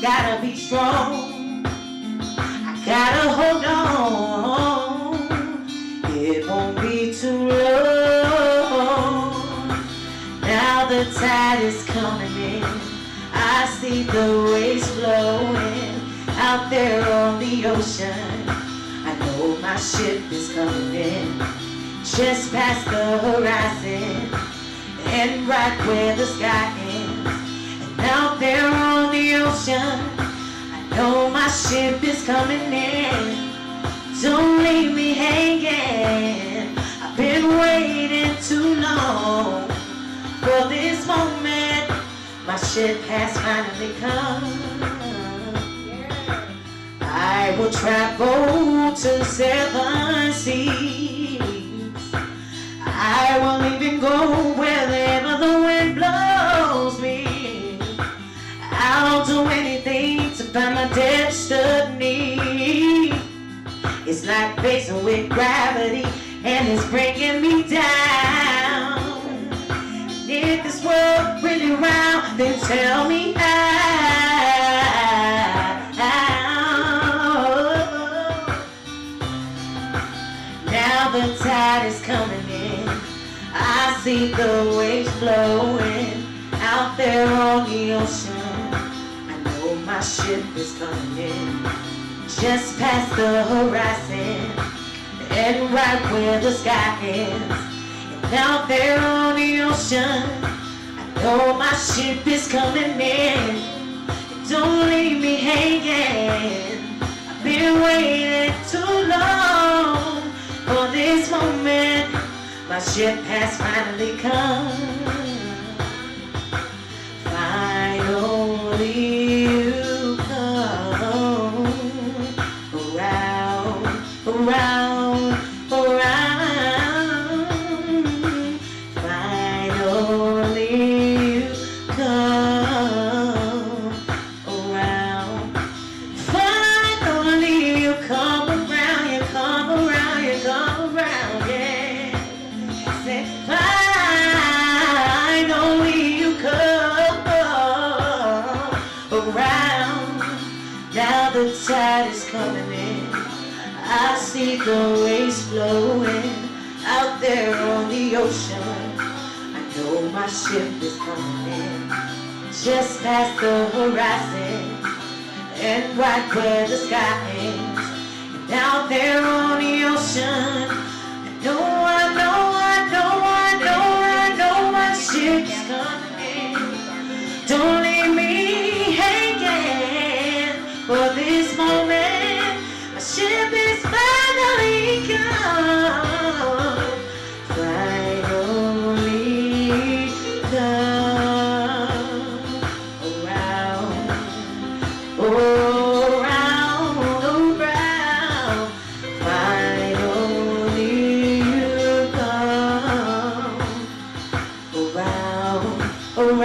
gotta be strong. I gotta hold on. It won't be too long. Now the tide is coming in. I see the waves flowing out there on the ocean. I know my ship is coming in, just past the horizon, and right where the sky ends. And out there on the ocean, I know my ship is coming in. Don't leave me hanging. I've been waiting too long for this moment. My ship has finally come. I will travel to 7 seas. I will even go wherever the wind blows me. I'll do anything to find my destiny. It's like facing with gravity, and it's bringing me down. If this world really round, then tell me how. Now the tide is coming in. I see the waves flowing out there on the ocean. I know my ship is coming in, just past the horizon, and right where the sky ends. And out there on the ocean, I know my ship is coming in. Don't leave me hanging. I've been waiting too long for this moment. My ship has finally come. Finally you come around, around, around. Finally you come around. Finally you come around, you come around, you come around, yeah. Say finally you come around. Now the tide is coming in. I see the waves flowing out there on the ocean. I know my ship is coming in, just past the horizon, and right where the sky ends. And out there on the ocean, I know my ship is coming in. Don't leave me hanging for this moment. My ship is finally come. Finally come.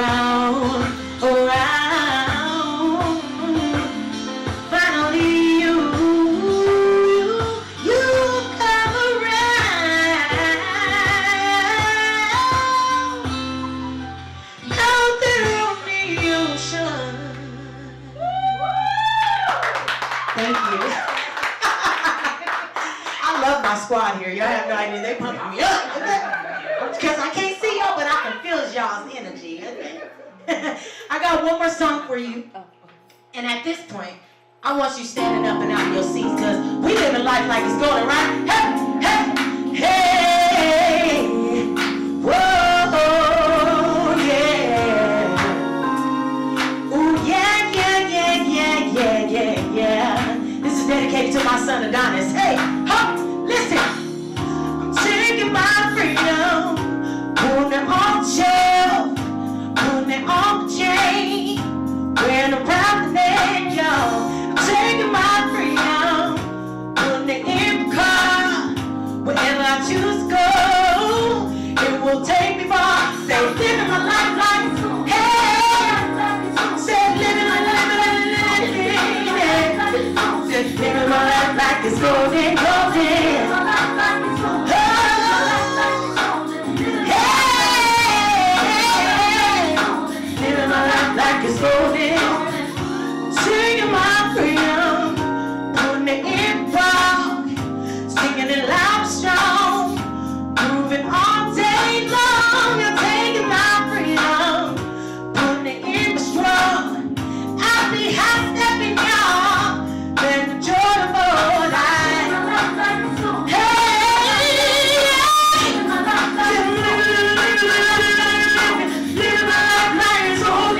around, around. Finally you come around. Out there on the ocean. Thank you. I love my squad here. Y'all have no idea. They pumping me up. Because I can't see y'all, but I can feel y'all's energy. I got one more song for you. And at this point, I want you standing up and out of your seats because we live a life like it's going right. Hey, hey, hey. Whoa, yeah. Ooh, yeah, yeah, yeah, yeah, yeah, yeah, yeah. This is dedicated to my son Adonis. Hey, huh, listen. I'm taking my freedom, putting it on the shelf, putting it on the chain, wearing around the neck, y'all. I'm taking my freedom, putting it in the car, wherever I choose to go, it will take me far. Say, living my life like, hey, say, living my life, just living my life like it's golden, golden. Like it's golden, singing my freedom, putting it in rock, singing it loud and strong, moving all day long. You're taking my freedom, putting it in the strong. I'll be high stepping y'all, then the joy of all life. Hey, living my life like it's golden.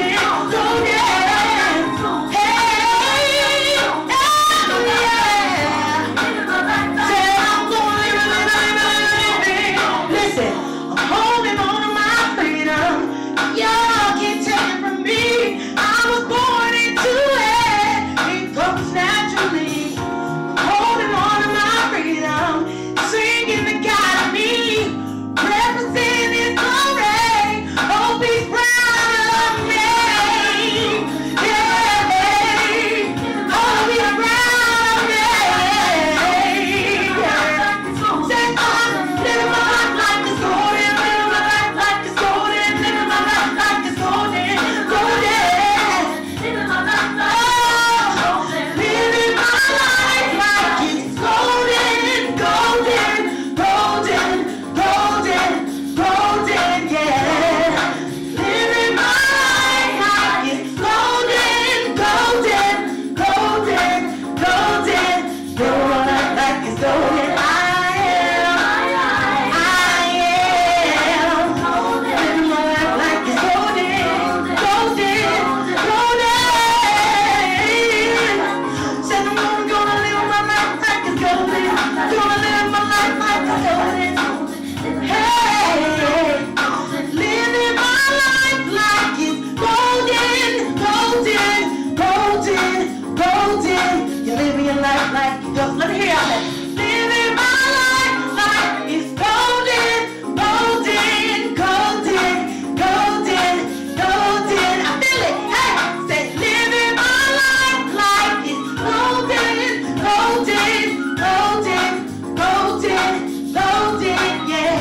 Let me hear y'all say, living my life like it's golden, golden, golden, golden, golden. I feel it. Hey, say, living my life like it's golden, golden, golden, golden, golden, yeah.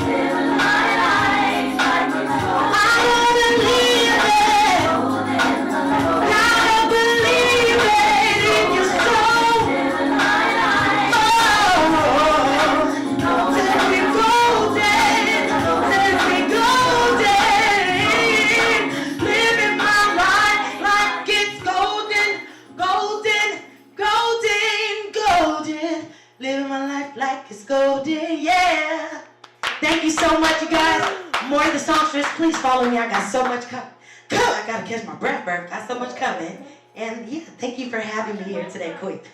Living my life like it's golden. I wanna live it. Gotta believe it in your soul. Living my life like it's golden, yeah. Thank you so much, you guys. More of the songstress, please follow me. I got so much coming. I gotta catch my breath. Got so much coming. And yeah, thank you for having me here today, quick.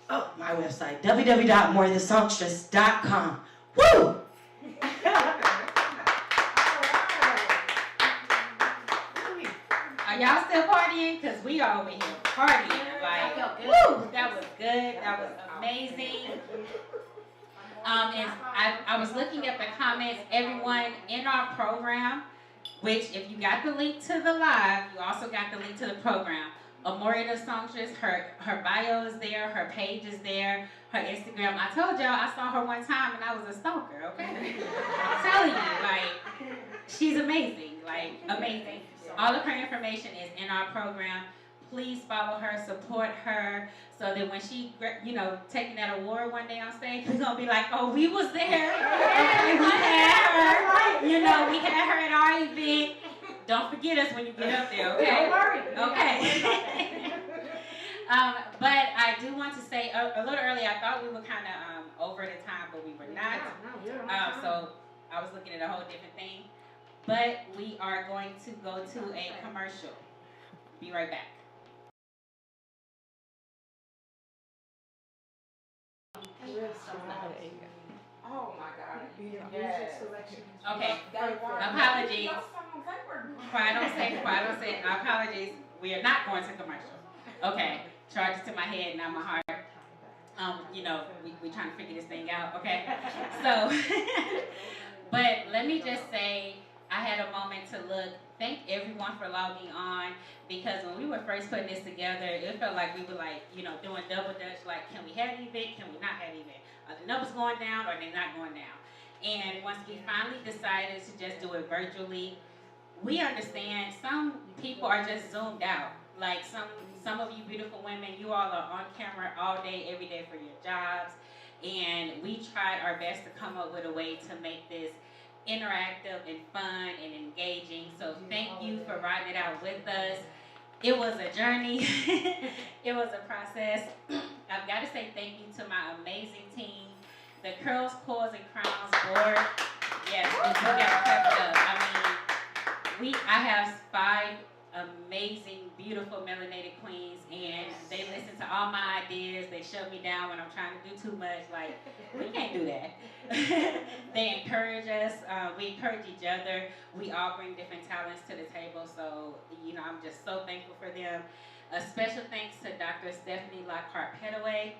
Oh, my website, www.moretheSongstress.com. Woo! Are y'all still partying? Because we are over here partying. Like, woo! That was good. That was amazing. And I was looking at the comments. Everyone in our program which if you got the link to the live, you also got the link to the program. Amori the songstress, her bio is there, her page is there, her Instagram. I told y'all I saw her one time and I was a stalker, okay? I'm telling you, like, she's amazing, like, amazing. All of her information is in our program. Please follow her, support her, so that when she, you know, taking that award one day on stage, we're gonna be like, oh, we was there. Okay, we had her. You know, we had her at our event. Don't forget us when you get up there, okay? Don't worry. Okay. But I do want to say a little earlier, I thought we were kind of over the time, but we were not. So I was looking at a whole different thing. But we are going to go to a commercial. Be right back. Oh my God. Yes. Okay. Apologies. Quiet on set. Apologies. We are not going to commercial. Okay. Charges to my head, not my heart. You know, we trying to figure this thing out, okay? So, but let me just say, I had a moment to look. Thank everyone for logging on, because when we were first putting this together, it felt like we were like, you know, doing double dutch, like, can we have an event, can we not have an event? Are the numbers going down or are they not going down? And once we finally decided to just do it virtually, we understand some people are just zoomed out. Like some of you beautiful women, you all are on camera all day, every day for your jobs. And we tried our best to come up with a way to make this interactive and fun and engaging. So thank you for riding it out with us. It was a journey. It was a process. I've got to say thank you to my amazing team, the Curls, Coils, and Crowns board. Yes, we got to clap it up. I mean, I have 5 amazing, beautiful melanated queens, and they listen to all my ideas. They shut me down when I'm trying to do too much. Like, we can't do that. They encourage us. We encourage each other. We all bring different talents to the table. So, you know, I'm just so thankful for them. A special thanks to Dr. Stephanie Lockhart-Petaway.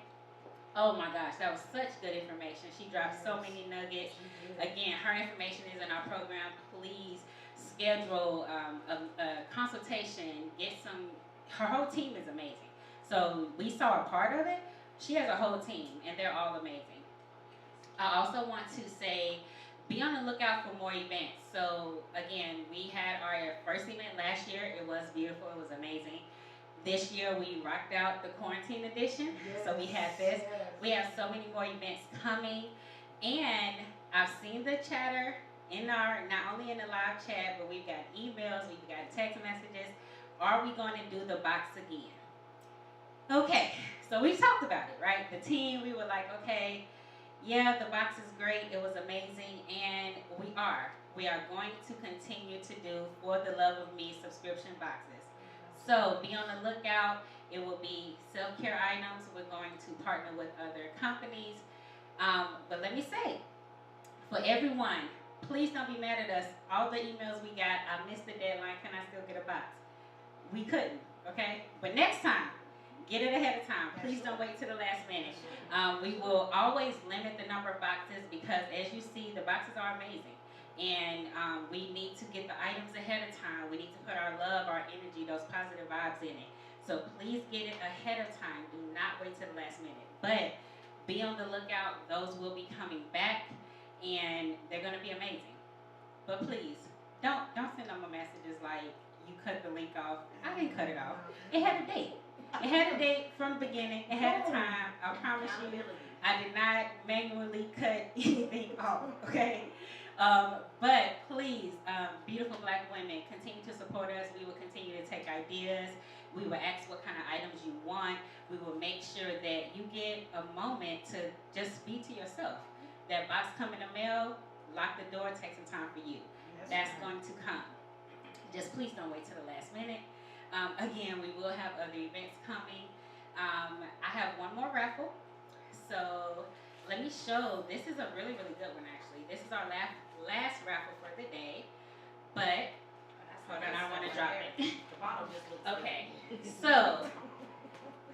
Oh my gosh, that was such good information. She dropped so many nuggets. Again, her information is in our program. Please schedule a consultation, get some. Her whole team is amazing. So we saw a part of it. She has a whole team, and they're all amazing. I also want to say, be on the lookout for more events. So again, we had our first event last year. It was beautiful. It was amazing. This year we rocked out the quarantine edition. Yes. So we had this. Yes. We have so many more events coming, and I've seen the chatter in our, not only in the live chat, but we've got emails, we've got text messages. Are we going to do the box again? Okay, so we talked about it, right? The team, we were like, okay, yeah, the box is great, it was amazing, and we are going to continue to do For the Love of Me subscription boxes. So be on the lookout. It will be self-care items. We're going to partner with other companies. But let me say, for everyone, please don't be mad at us. All the emails we got, I missed the deadline, can I still get a box? We couldn't, okay? But next time, get it ahead of time. Please don't wait till the last minute. We will always limit the number of boxes because, as you see, the boxes are amazing. And we need to get the items ahead of time. We need to put our love, our energy, those positive vibes in it. So please get it ahead of time. Do not wait till the last minute. But be on the lookout. Those will be coming back, and they're going to be amazing. But please, don't send them messages like you cut the link off. I didn't cut it off. It had a date. It had a date from the beginning. It had a time. I promise you, I did not manually cut anything off, okay? But please, beautiful Black women, continue to support us. We will continue to take ideas. We will ask what kind of items you want. We will make sure that you get a moment to just speak to yourself. That box come in the mail, lock the door, take some time for you. That's going to come. Just please don't wait till the last minute. Again, we will have other events coming. I have one more raffle. So let me show. This is a really, really good one, actually. This is our last raffle for the day. But, hold on, I want to drop it. The bottle just looks okay. So,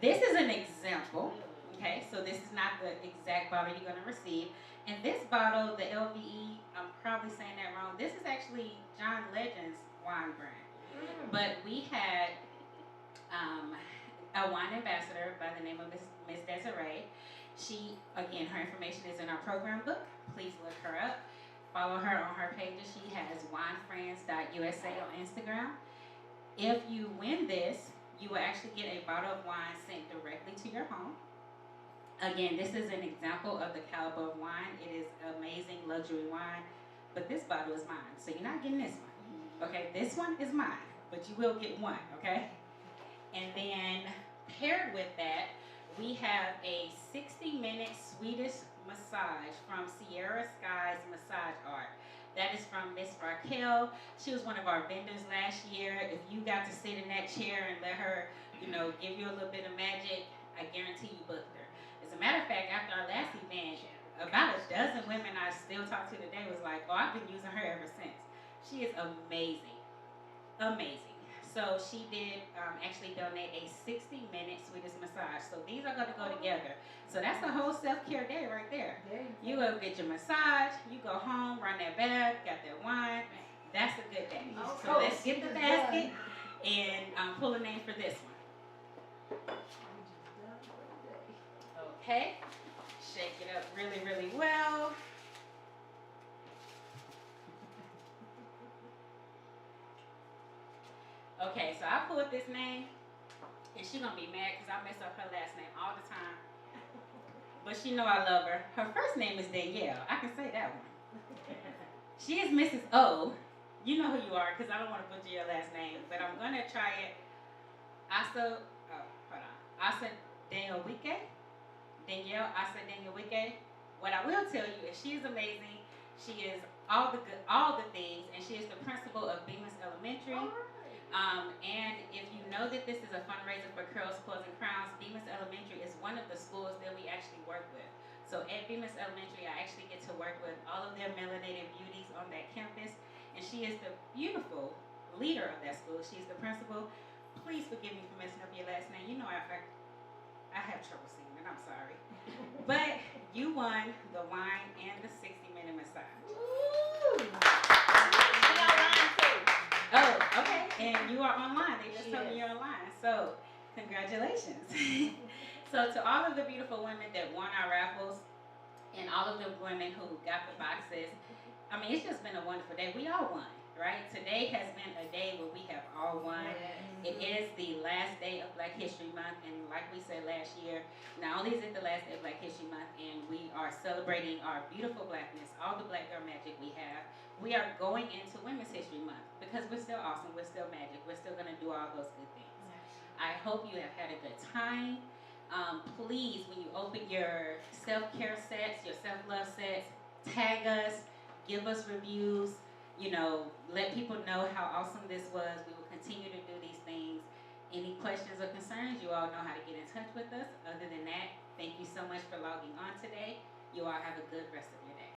this is an example. Okay, so this is not the exact bottle you're going to receive. And this bottle, the LVE, I'm probably saying that wrong. This is actually John Legend's wine brand. But we had a wine ambassador by the name of Miss Desiree. She, again, her information is in our program book. Please look her up. Follow her on her pages. She has winefriends.usa on Instagram. If you win this, you will actually get a bottle of wine sent directly to your home. Again, this is an example of the caliber of wine. It is amazing luxury wine, but this bottle is mine, so you're not getting this one. Okay, this one is mine, but you will get one, okay? And then paired with that, we have a 60-minute Swedish massage from Sierra Sky's Massage Art. That is from Miss Raquel. She was one of our vendors last year. If you got to sit in that chair and let her, give you a little bit of magic, I guarantee you booked her. As a matter of fact, after our last event, about a dozen women I still talk to today was like, oh, I've been using her ever since. She is amazing. Amazing. So she did actually donate a 60-minute Swedish massage. So these are going to go together. So that's a whole self-care day right there. You go get your massage, you go home, run that bath, got that wine. That's a good day. So let's get the basket and pull a name for this one. Okay. Shake it up really, really well. Okay, so I pulled this name, and she's gonna be mad because I mess up her last name all the time. But she know I love her. Her first name is Danielle. I can say that one. She is Mrs. O. You know who you are because I don't want to butcher your last name, but I'm gonna try it. Asa Danielle Wike. Danielle Asa Danielle Wike. What I will tell you is she is amazing. She is all the things, and she is the principal of Bemis Elementary. And if you know that this is a fundraiser for Curls, Coils, and Crowns, Bemis Elementary is one of the schools that we actually work with. So at Bemis Elementary, I actually get to work with all of their melanated beauties on that campus. And she is the beautiful leader of that school. She's the principal. Please forgive me for messing up your last name. You know I have trouble saying it. I'm sorry. But you won the wine and the 60-minute massage. Oh, okay. And you are online. They just told me you're online. So, congratulations. So, to all of the beautiful women that won our raffles and all of the women who got the boxes, I mean, it's just been a wonderful day. We all won, right? Today has been a day where we have all won. It is the last day of Black History Month. And like we said last year, not only is it the last day of Black History Month, and we are celebrating our beautiful blackness, all the black girl magic we have, we are going into Women's History Month because we're still awesome, we're still magic, we're still going to do all those good things. I hope you have had a good time. Please, when you open your self-care sets, your self-love sets, tag us, give us reviews, let people know how awesome this was. We will continue to do these things. Any questions or concerns, you all know how to get in touch with us. Other than that, thank you so much for logging on today. You all have a good rest of your day.